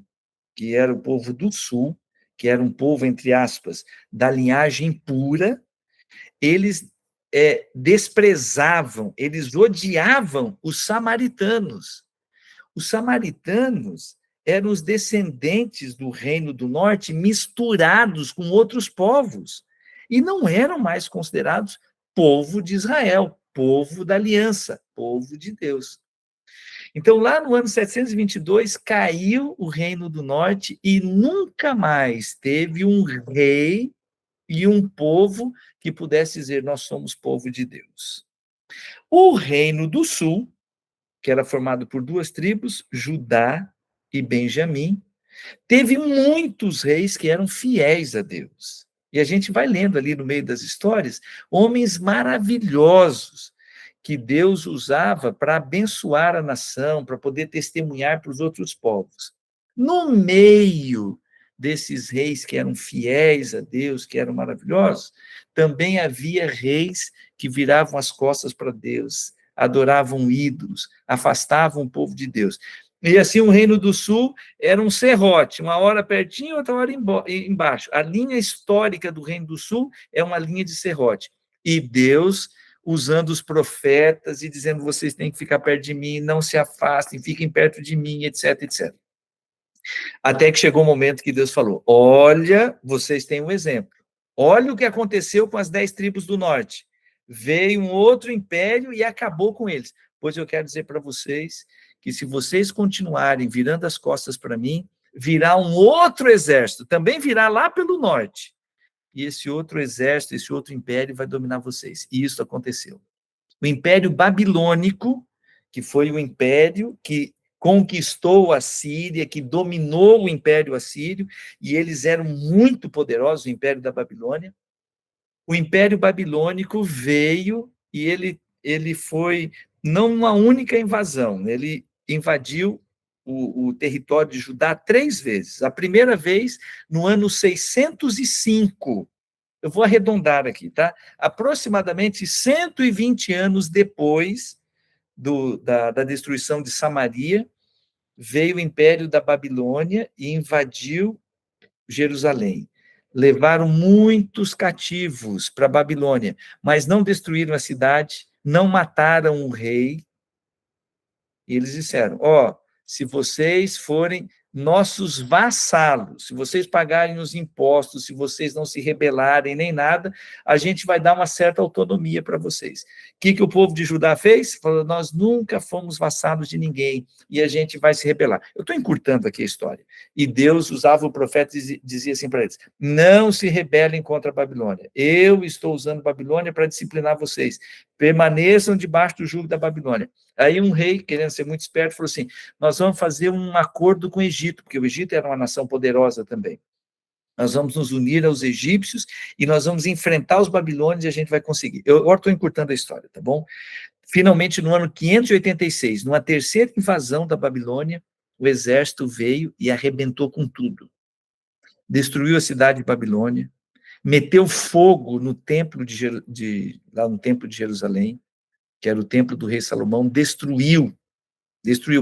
que era o povo do sul, que era um povo, entre aspas, da linhagem pura, eles desprezavam, eles odiavam os samaritanos. Os samaritanos eram os descendentes do Reino do Norte misturados com outros povos, e não eram mais considerados povo de Israel, povo da aliança, povo de Deus. Então, lá no ano 722, caiu o Reino do Norte e nunca mais teve um rei e um povo que pudesse dizer, nós somos povo de Deus. O Reino do Sul, que era formado por 2 tribos, Judá e Benjamim, teve muitos reis que eram fiéis a Deus. E a gente vai lendo ali no meio das histórias, homens maravilhosos, que Deus usava para abençoar a nação, para poder testemunhar para os outros povos. No meio desses reis que eram fiéis a Deus, que eram maravilhosos, também havia reis que viravam as costas para Deus, adoravam ídolos, afastavam o povo de Deus. E assim o Reino do Sul era um serrote, uma hora pertinho, outra hora embaixo. A linha histórica do Reino do Sul é uma linha de serrote. E Deus usando os profetas e dizendo, vocês têm que ficar perto de mim, não se afastem, fiquem perto de mim, etc, etc. Até que chegou o momento que Deus falou, olha, vocês têm um exemplo. Olha o que aconteceu com as 10 tribos do norte. Veio um outro império e acabou com eles. Pois eu quero dizer para vocês que se vocês continuarem virando as costas para mim, virá um outro exército, também virá lá pelo norte. E esse outro exército, esse outro império vai dominar vocês. E isso aconteceu. O Império Babilônico, que foi o império que conquistou a Síria, que dominou o Império Assírio, e eles eram muito poderosos, o Império da Babilônia. O Império Babilônico veio e ele foi, não uma única invasão, ele invadiu o território de Judá 3 vezes. A primeira vez, no ano 605, eu vou arredondar aqui, tá? Aproximadamente 120 anos depois da destruição de Samaria, veio o Império da Babilônia e invadiu Jerusalém. Levaram muitos cativos para a Babilônia, mas não destruíram a cidade, não mataram o rei. E eles disseram, se vocês forem nossos vassalos, se vocês pagarem os impostos, se vocês não se rebelarem nem nada, a gente vai dar uma certa autonomia para vocês. O que o povo de Judá fez? Falou, nós nunca fomos vassalos de ninguém e a gente vai se rebelar. Eu estou encurtando aqui a história. E Deus usava o profeta e dizia assim para eles, não se rebelem contra a Babilônia. Eu estou usando a Babilônia para disciplinar vocês. Permaneçam debaixo do jugo da Babilônia. Aí um rei, querendo ser muito esperto, falou assim, nós vamos fazer um acordo com o Egito, porque o Egito era uma nação poderosa também. Nós vamos nos unir aos egípcios e nós vamos enfrentar os babilônios e a gente vai conseguir. Eu agora estou encurtando a história, tá bom? Finalmente, no ano 586, numa terceira invasão da Babilônia, o exército veio e arrebentou com tudo. Destruiu a cidade de Babilônia, meteu fogo no templo lá no templo de Jerusalém, que era o templo do rei Salomão, destruiu,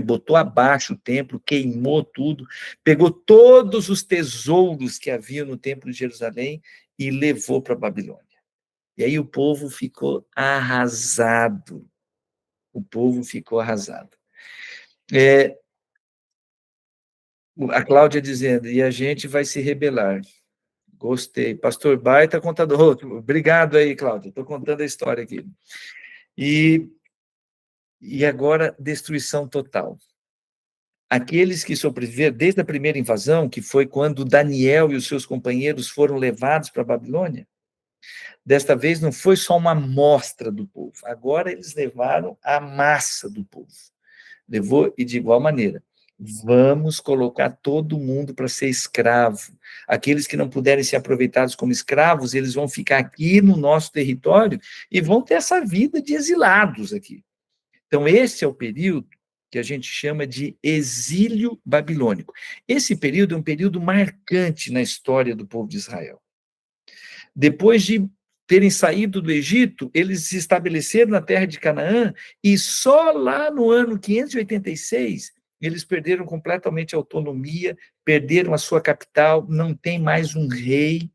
botou abaixo o templo, queimou tudo, pegou todos os tesouros que havia no templo de Jerusalém e levou para a Babilônia. E aí o povo ficou arrasado. O povo ficou arrasado. A Cláudia dizendo, e a gente vai se rebelar. Gostei. Pastor Baita, contador. Obrigado aí, Cláudia. Estou contando a história aqui. E agora, destruição total. Aqueles que sobreviveram desde a primeira invasão, que foi quando Daniel e os seus companheiros foram levados para a Babilônia, desta vez não foi só uma amostra do povo, agora eles levaram a massa do povo. Levou, e de igual maneira, vamos colocar todo mundo para ser escravo. Aqueles que não puderem ser aproveitados como escravos, eles vão ficar aqui no nosso território e vão ter essa vida de exilados aqui. Então, esse é o período que a gente chama de exílio babilônico. Esse período é um período marcante na história do povo de Israel. Depois de terem saído do Egito, eles se estabeleceram na terra de Canaã, e só lá no ano 586, eles perderam completamente a autonomia, perderam a sua capital, não tem mais um rei,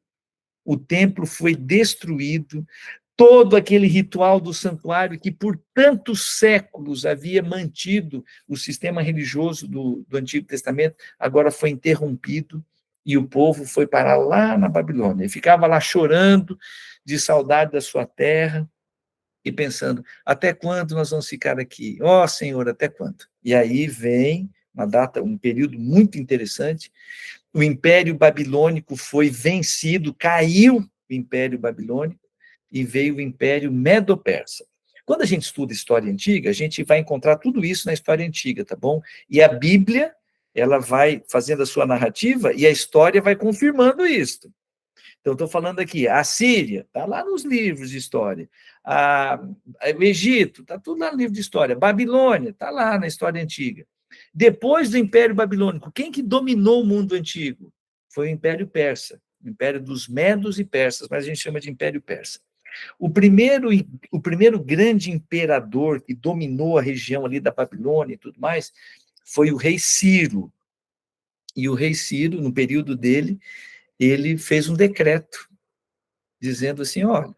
o templo foi destruído, todo aquele ritual do santuário que por tantos séculos havia mantido o sistema religioso do Antigo Testamento, agora foi interrompido e o povo foi parar lá na Babilônia. E ficava lá chorando de saudade da sua terra e pensando, até quando nós vamos ficar aqui? Ó Senhor, até quando? E aí vem uma data, um período muito interessante, o Império Babilônico foi vencido, caiu o Império Babilônico, e veio o Império Medo-Persa. Quando a gente estuda história antiga, a gente vai encontrar tudo isso na história antiga, tá bom? E a Bíblia, ela vai fazendo a sua narrativa e a história vai confirmando isso. Então, estou falando aqui, a Síria, está lá nos livros de história. O Egito, está tudo lá no livro de história. Babilônia, está lá na história antiga. Depois do Império Babilônico, quem que dominou o mundo antigo? Foi o Império Persa, o Império dos Medos e Persas, mas a gente chama de Império Persa. O primeiro grande imperador que dominou a região ali da Babilônia e tudo mais foi o rei Ciro. E o rei Ciro, no período dele, ele fez um decreto dizendo assim, olha,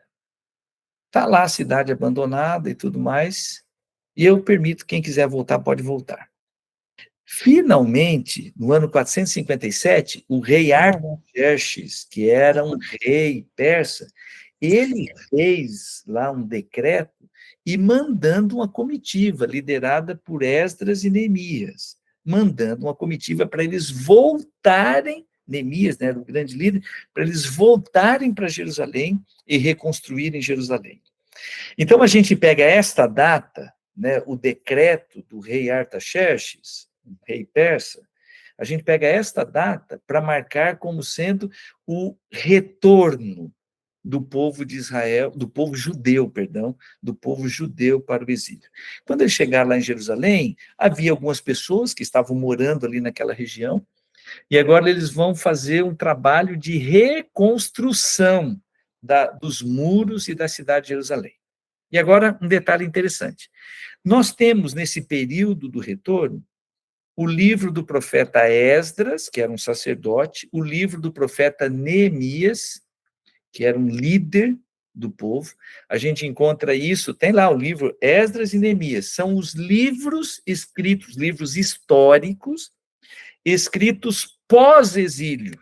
Está lá a cidade abandonada e tudo mais, e eu permito, quem quiser voltar, pode voltar. Finalmente, no ano 457, o rei Artaxerxes, que era um rei persa, ele fez lá um decreto e mandando uma comitiva, liderada por Esdras e Neemias, mandando uma comitiva para eles voltarem, Neemias, né, era o grande líder, para eles voltarem para Jerusalém e reconstruírem Jerusalém. Então, a gente pega esta data, né, o decreto do rei Artaxerxes, rei persa, a gente pega esta data para marcar como sendo o retorno do povo de Israel, do povo judeu, perdão, do povo judeu para o exílio. Quando eles chegaram lá em Jerusalém, havia algumas pessoas que estavam morando ali naquela região, e agora eles vão fazer um trabalho de reconstrução dos muros e da cidade de Jerusalém. E agora, um detalhe interessante. Nós temos, nesse período do retorno, o livro do profeta Esdras, que era um sacerdote, o livro do profeta Neemias, que era um líder do povo. A gente encontra isso, tem lá o livro Esdras e Neemias, são os livros escritos, livros históricos, escritos pós-exílio.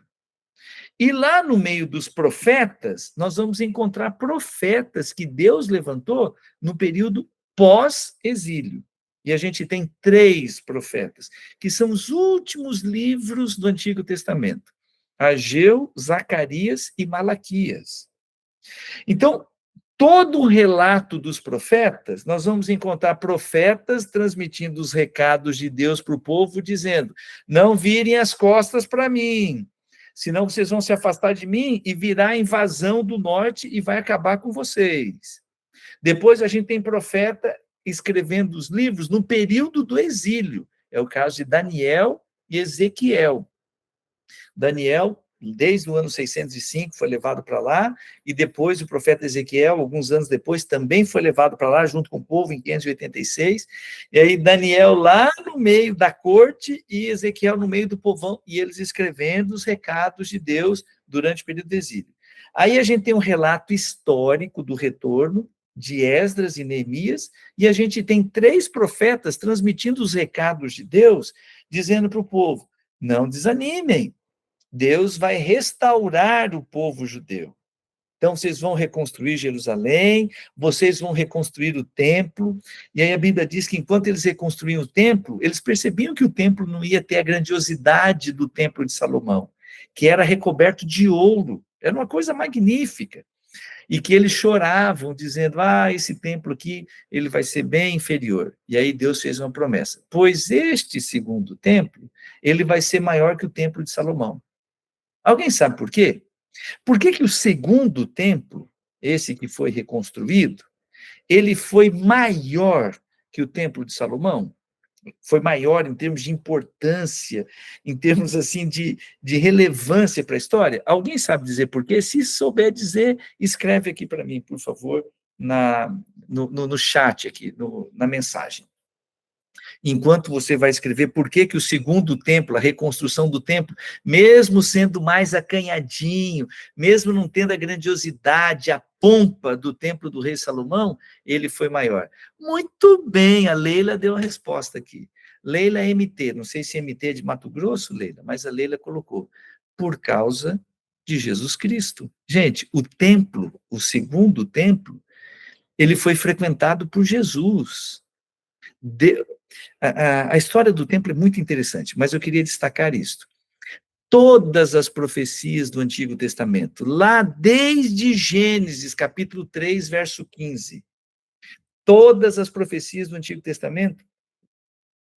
E lá no meio dos profetas, nós vamos encontrar profetas que Deus levantou no período pós-exílio. E a gente tem 3 profetas, que são os últimos livros do Antigo Testamento: Ageu, Zacarias e Malaquias. Então, todo o relato dos profetas, nós vamos encontrar profetas transmitindo os recados de Deus para o povo, dizendo: não virem as costas para mim, senão vocês vão se afastar de mim e virá a invasão do norte e vai acabar com vocês. Depois a gente tem profeta escrevendo os livros no período do exílio. É o caso de Daniel e Ezequiel. Daniel, desde o ano 605, foi levado para lá, e depois o profeta Ezequiel, alguns anos depois, também foi levado para lá, junto com o povo, em 586, e aí Daniel lá no meio da corte, e Ezequiel no meio do povão, e eles escrevendo os recados de Deus durante o período do exílio. Aí a gente tem um relato histórico do retorno, de Esdras e Neemias, e a gente tem 3 profetas transmitindo os recados de Deus, dizendo para o povo: não desanimem, Deus vai restaurar o povo judeu. Então, vocês vão reconstruir Jerusalém, vocês vão reconstruir o templo, e aí a Bíblia diz que enquanto eles reconstruíam o templo, eles percebiam que o templo não ia ter a grandiosidade do templo de Salomão, que era recoberto de ouro, era uma coisa magnífica, e que eles choravam, dizendo: esse templo aqui, ele vai ser bem inferior. E aí Deus fez uma promessa: pois este segundo templo, ele vai ser maior que o templo de Salomão. Alguém sabe por quê? Por que o segundo templo, esse que foi reconstruído, ele foi maior que o templo de Salomão? Foi maior em termos de importância, em termos assim de relevância para a história? Alguém sabe dizer por quê? Se souber dizer, escreve aqui para mim, por favor, no chat aqui, na mensagem. Enquanto você vai escrever por que o segundo templo, a reconstrução do templo, mesmo sendo mais acanhadinho, mesmo não tendo a grandiosidade, a pompa do templo do rei Salomão, ele foi maior. Muito bem, a Leila deu a resposta aqui. Leila MT, não sei se MT é de Mato Grosso, Leila, mas a Leila colocou: por causa de Jesus Cristo. Gente, o templo, o segundo templo, ele foi frequentado por Jesus. A história do templo é muito interessante, mas eu queria destacar isto. Todas as profecias do Antigo Testamento, lá desde Gênesis, capítulo 3, verso 15, todas as profecias do Antigo Testamento,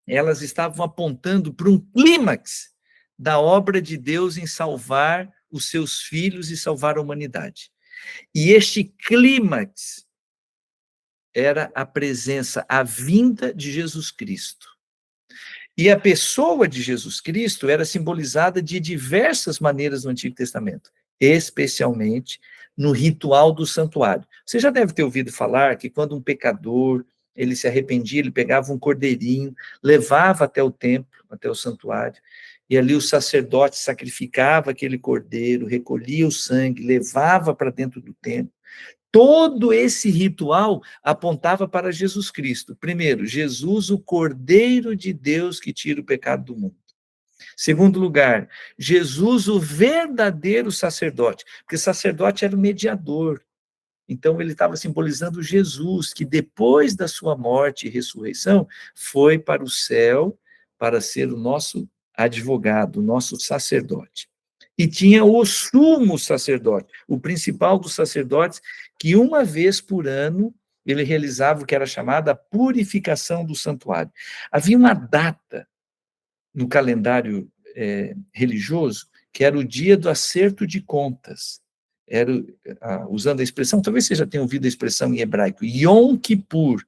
elas estavam apontando para um clímax da obra de Deus em salvar os seus filhos e salvar a humanidade. E este clímax era a presença, a vinda de Jesus Cristo. E a pessoa de Jesus Cristo era simbolizada de diversas maneiras no Antigo Testamento, especialmente no ritual do santuário. Você já deve ter ouvido falar que quando um pecador, ele se arrependia, ele pegava um cordeirinho, levava até o templo, até o santuário, e ali o sacerdote sacrificava aquele cordeiro, recolhia o sangue, levava para dentro do templo, Todo esse ritual apontava para Jesus Cristo. Primeiro, Jesus, o Cordeiro de Deus que tira o pecado do mundo. Segundo lugar, Jesus, o verdadeiro sacerdote, porque sacerdote era o mediador. Então, ele estava simbolizando Jesus, que depois da sua morte e ressurreição, foi para o céu para ser o nosso advogado, o nosso sacerdote. E tinha o sumo sacerdote, o principal dos sacerdotes, que uma vez por ano ele realizava o que era chamada a purificação do santuário. Havia uma data no calendário religioso que era o dia do acerto de contas. Era, usando a expressão, talvez você já tenha ouvido a expressão em hebraico, Yom Kippur,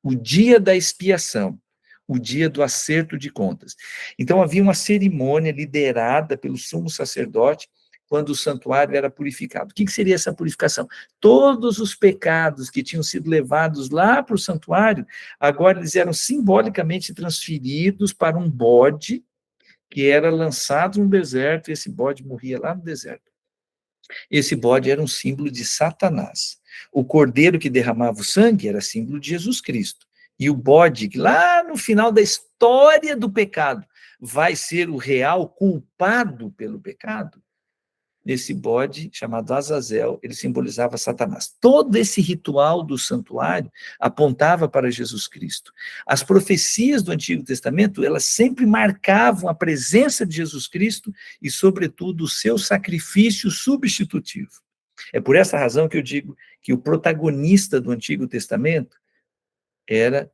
o dia da expiação, o dia do acerto de contas. Então, havia uma cerimônia liderada pelo sumo sacerdote quando o santuário era purificado. O que seria essa purificação? Todos os pecados que tinham sido levados lá para o santuário, agora eles eram simbolicamente transferidos para um bode que era lançado no deserto, e esse bode morria lá no deserto. Esse bode era um símbolo de Satanás. O cordeiro que derramava o sangue era símbolo de Jesus Cristo. E o bode, que lá no final da história do pecado vai ser o real culpado pelo pecado, esse bode, chamado Azazel, ele simbolizava Satanás. Todo esse ritual do santuário apontava para Jesus Cristo. As profecias do Antigo Testamento, elas sempre marcavam a presença de Jesus Cristo e, sobretudo, o seu sacrifício substitutivo. É por essa razão que eu digo que o protagonista do Antigo Testamento era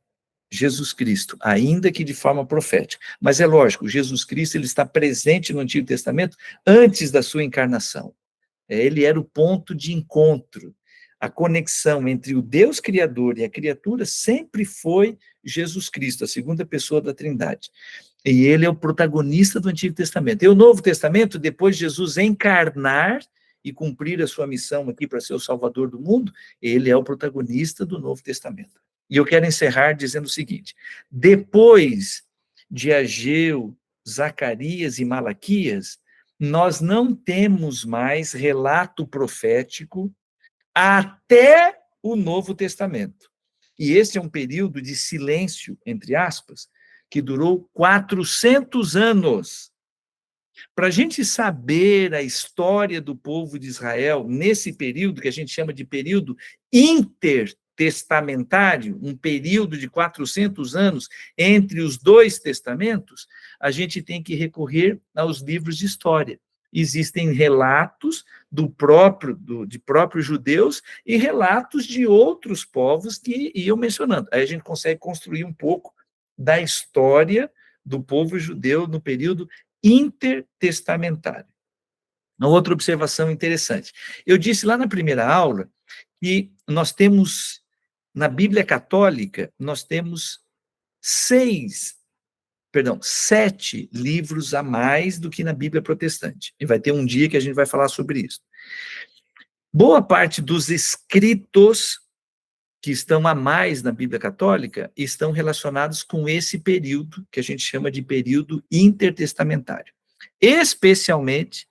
Jesus Cristo, ainda que de forma profética. Mas é lógico, Jesus Cristo ele está presente no Antigo Testamento antes da sua encarnação. Ele era o ponto de encontro. A conexão entre o Deus Criador e a criatura sempre foi Jesus Cristo, a segunda pessoa da Trindade. E ele é o protagonista do Antigo Testamento. E o Novo Testamento, depois de Jesus encarnar e cumprir a sua missão aqui para ser o Salvador do mundo, ele é o protagonista do Novo Testamento. E eu quero encerrar dizendo o seguinte: depois de Ageu, Zacarias e Malaquias, nós não temos mais relato profético até o Novo Testamento. E esse é um período de silêncio, entre aspas, que durou 400 anos. Para a gente saber a história do povo de Israel nesse período, que a gente chama de período intertestamentário, um período de 400 anos entre os dois testamentos, a gente tem que recorrer aos livros de história. Existem relatos de próprios judeus e relatos de outros povos que iam mencionando. Aí a gente consegue construir um pouco da história do povo judeu no período intertestamentário. Uma outra observação interessante. Eu disse lá na primeira aula que nós temos, na Bíblia Católica, nós temos 7 livros a mais do que na Bíblia Protestante. E vai ter um dia que a gente vai falar sobre isso. Boa parte dos escritos que estão a mais na Bíblia Católica estão relacionados com esse período que a gente chama de período intertestamentário. Especialmente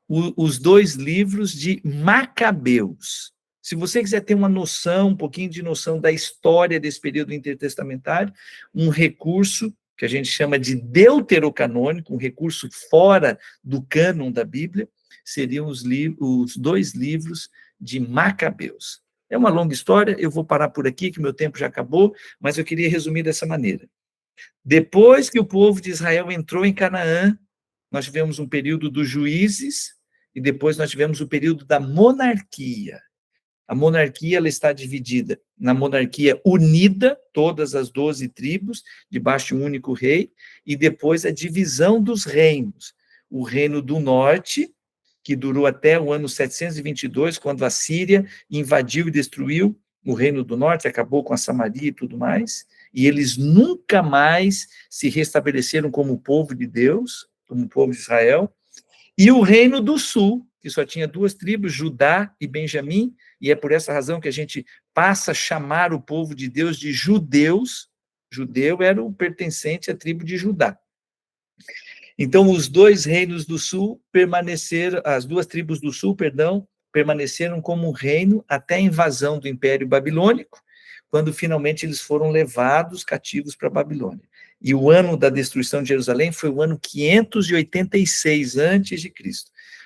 os 2 livros de Macabeus. Se você quiser ter uma noção, um pouquinho de noção da história desse período intertestamentário, um recurso que a gente chama de deuterocanônico, um recurso fora do cânon da Bíblia, seriam os 2 livros de Macabeus. É uma longa história, eu vou parar por aqui, que meu tempo já acabou, mas eu queria resumir dessa maneira. Depois que o povo de Israel entrou em Canaã, nós tivemos um período dos juízes, e depois nós tivemos o período da monarquia. A monarquia ela está dividida na monarquia unida, todas as 12 tribos, debaixo de um único rei, e depois a divisão dos reinos. O reino do norte, que durou até o ano 722, quando a Síria invadiu e destruiu o reino do norte, acabou com a Samaria e tudo mais, e eles nunca mais se restabeleceram como povo de Deus, como povo de Israel. E o reino do sul, que só tinha 2 tribos, Judá e Benjamim, e é por essa razão que a gente passa a chamar o povo de Deus de judeus. Judeu era o pertencente à tribo de Judá. Então, os 2 reinos do sul permaneceram, as 2 tribos do sul, permaneceram como um reino até a invasão do Império Babilônico, quando finalmente eles foram levados cativos para a Babilônia. E o ano da destruição de Jerusalém foi o ano 586 a.C.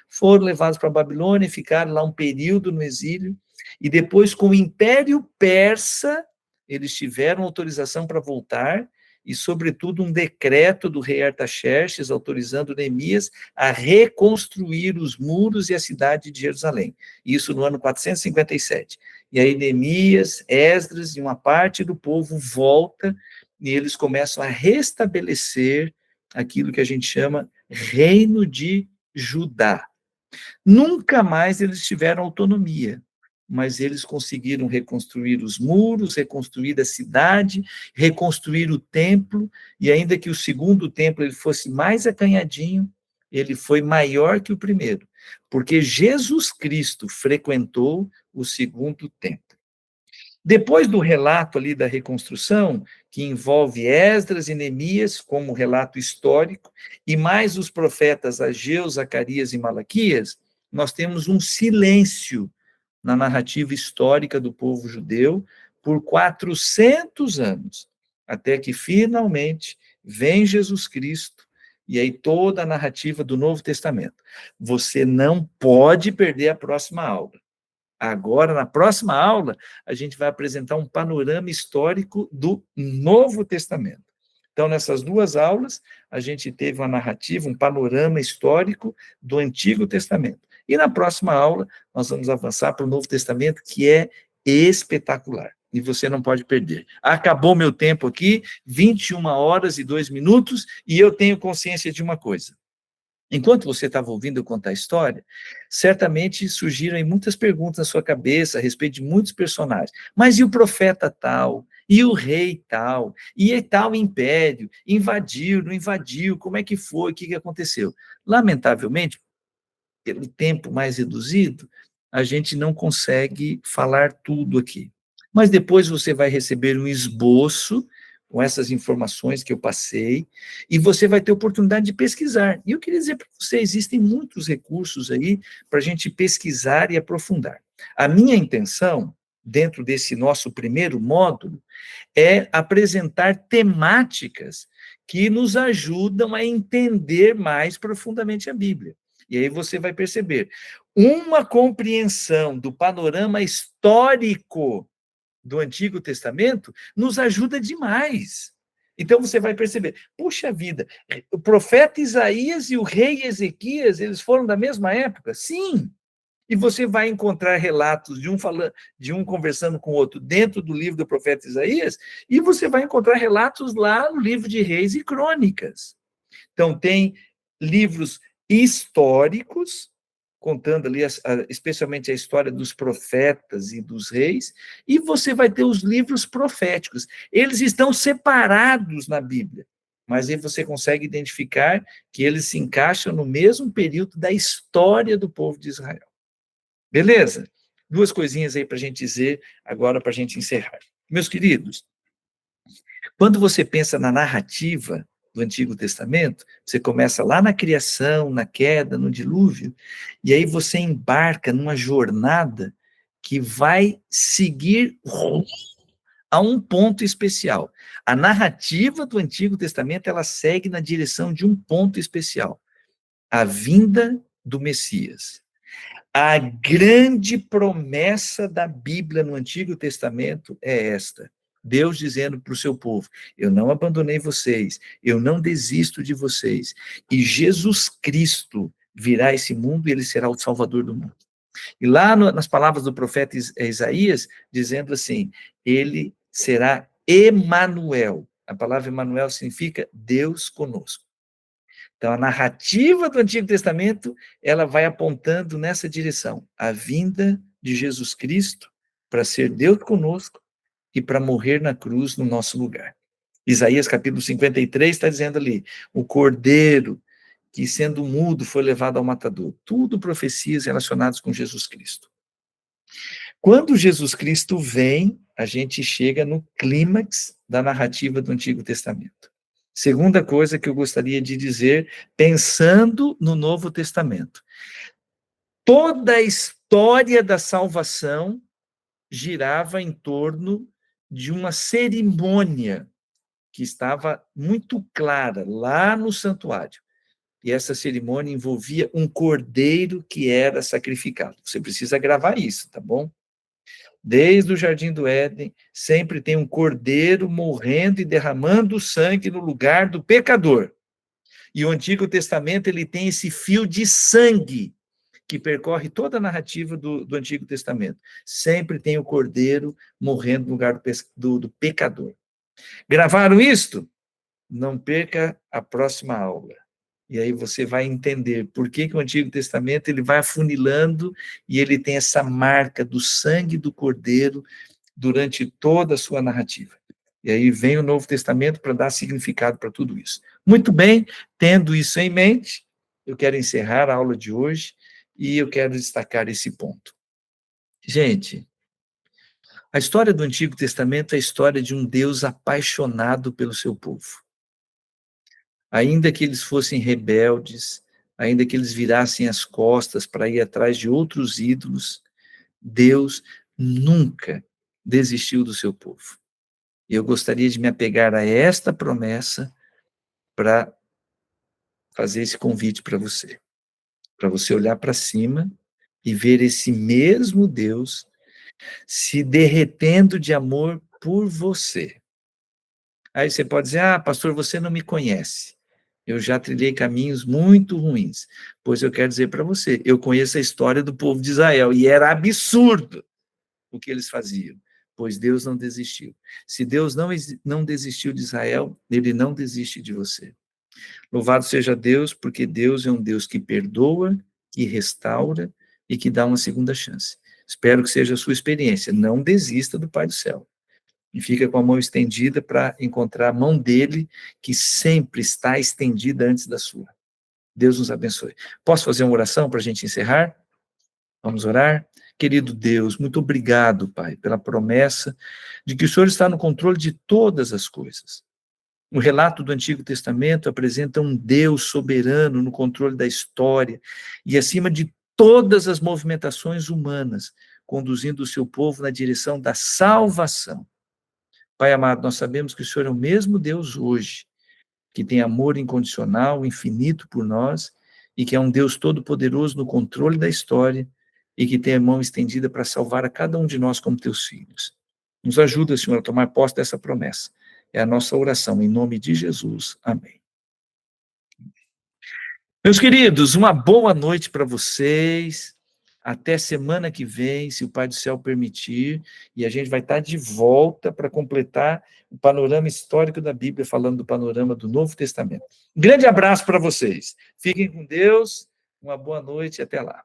Foram levados para a Babilônia, ficaram lá um período no exílio, e depois, com o Império Persa, eles tiveram autorização para voltar, e, sobretudo, um decreto do rei Artaxerxes autorizando Neemias a reconstruir os muros e a cidade de Jerusalém. Isso no ano 457. E aí Neemias, Esdras e uma parte do povo volta e eles começam a restabelecer aquilo que a gente chama Reino de Judá. Nunca mais eles tiveram autonomia, mas eles conseguiram reconstruir os muros, reconstruir a cidade, reconstruir o templo, e ainda que o segundo templo ele fosse mais acanhadinho, ele foi maior que o primeiro, porque Jesus Cristo frequentou o segundo templo. Depois do relato ali da reconstrução, que envolve Esdras e Neemias como relato histórico, e mais os profetas Ageu, Zacarias e Malaquias, nós temos um silêncio na narrativa histórica do povo judeu por 400 anos, até que finalmente vem Jesus Cristo, e aí toda a narrativa do Novo Testamento. Você não pode perder a próxima aula. Agora, na próxima aula, a gente vai apresentar um panorama histórico do Novo Testamento. Então, nessas duas aulas, a gente teve uma narrativa, um panorama histórico do Antigo Testamento. E na próxima aula, nós vamos avançar para o Novo Testamento, que é espetacular. E você não pode perder. Acabou meu tempo aqui, 21 horas e 2 minutos, e eu tenho consciência de uma coisa. Enquanto você estava ouvindo eu contar a história, certamente surgiram aí muitas perguntas na sua cabeça a respeito de muitos personagens. Mas e o profeta tal? E o rei tal? E tal império? Invadiu, não invadiu? Como é que foi? O que aconteceu? Lamentavelmente, pelo tempo mais reduzido, a gente não consegue falar tudo aqui. Mas depois você vai receber um esboço com essas informações que eu passei, e você vai ter oportunidade de pesquisar. E eu queria dizer para você, existem muitos recursos aí para a gente pesquisar e aprofundar. A minha intenção, dentro desse nosso primeiro módulo, é apresentar temáticas que nos ajudam a entender mais profundamente a Bíblia. E aí você vai perceber, uma compreensão do panorama histórico do Antigo Testamento nos ajuda demais. Então você vai perceber, puxa vida, o profeta Isaías e o rei Ezequias, eles foram da mesma época? Sim. E você vai encontrar relatos de um conversando com o outro dentro do livro do profeta Isaías, e você vai encontrar relatos lá no livro de Reis e Crônicas. Então tem livros históricos, contando ali especialmente a história dos profetas e dos reis, e você vai ter os livros proféticos. Eles estão separados na Bíblia, mas aí você consegue identificar que eles se encaixam no mesmo período da história do povo de Israel. Beleza? Duas coisinhas aí para a gente dizer agora, para a gente encerrar. Meus queridos, quando você pensa na narrativa do Antigo Testamento, você começa lá na criação, na queda, no dilúvio, e aí você embarca numa jornada que vai seguir a um ponto especial. A narrativa do Antigo Testamento, ela segue na direção de um ponto especial, a vinda do Messias. A grande promessa da Bíblia no Antigo Testamento é esta: Deus dizendo para o seu povo, eu não abandonei vocês, eu não desisto de vocês, e Jesus Cristo virá a esse mundo e ele será o Salvador do mundo. E lá nas palavras do profeta Isaías, dizendo assim, ele será Emanuel. A palavra Emanuel significa Deus conosco. Então, a narrativa do Antigo Testamento, ela vai apontando nessa direção, a vinda de Jesus Cristo para ser Deus conosco e para morrer na cruz no nosso lugar. Isaías capítulo 53 está dizendo ali, o cordeiro que sendo mudo foi levado ao matador. Tudo profecias relacionadas com Jesus Cristo. Quando Jesus Cristo vem, a gente chega no clímax da narrativa do Antigo Testamento. Segunda coisa que eu gostaria de dizer, pensando no Novo Testamento. Toda a história história da salvação girava em torno de uma cerimônia que estava muito clara lá no santuário. E essa cerimônia envolvia um cordeiro que era sacrificado. Você precisa gravar isso, tá bom? Desde o Jardim do Éden, sempre tem um cordeiro morrendo e derramando sangue no lugar do pecador. E o Antigo Testamento, ele tem esse fio de sangue que percorre toda a narrativa do Antigo Testamento. Sempre tem o cordeiro morrendo no lugar do pecador. Gravaram isto? Não perca a próxima aula. E aí você vai entender por que o Antigo Testamento ele vai afunilando e ele tem essa marca do sangue do cordeiro durante toda a sua narrativa. E aí vem o Novo Testamento para dar significado para tudo isso. Muito bem, tendo isso em mente, eu quero encerrar a aula de hoje e eu quero destacar esse ponto. Gente, a história do Antigo Testamento é a história de um Deus apaixonado pelo seu povo. Ainda que eles fossem rebeldes, ainda que eles virassem as costas para ir atrás de outros ídolos, Deus nunca desistiu do seu povo. E eu gostaria de me apegar a esta promessa para fazer esse convite para você olhar para cima e ver esse mesmo Deus se derretendo de amor por você. Aí você pode dizer, pastor, você não me conhece. Eu já trilhei caminhos muito ruins. Pois eu quero dizer para você, eu conheço a história do povo de Israel, e era absurdo o que eles faziam, pois Deus não desistiu. Se Deus não desistiu de Israel, ele não desiste de você. Louvado seja Deus, porque Deus é um Deus que perdoa, que restaura e que dá uma segunda chance. Espero que seja a sua experiência. Não desista do Pai do Céu. E fica com a mão estendida para encontrar a mão dele, que sempre está estendida antes da sua. Deus nos abençoe. Posso fazer uma oração para a gente encerrar? Vamos orar? Querido Deus, muito obrigado, Pai, pela promessa de que o Senhor está no controle de todas as coisas. O relato do Antigo Testamento apresenta um Deus soberano no controle da história e acima de todas as movimentações humanas, conduzindo o seu povo na direção da salvação. Pai amado, nós sabemos que o Senhor é o mesmo Deus hoje, que tem amor incondicional, infinito por nós, e que é um Deus todo-poderoso no controle da história, e que tem a mão estendida para salvar a cada um de nós como teus filhos. Nos ajuda, Senhor, a tomar posse dessa promessa. É a nossa oração, em nome de Jesus. Amém. Meus queridos, uma boa noite para vocês. Até semana que vem, se o Pai do Céu permitir, e a gente vai estar de volta para completar o panorama histórico da Bíblia, falando do panorama do Novo Testamento. Um grande abraço para vocês. Fiquem com Deus, uma boa noite e até lá.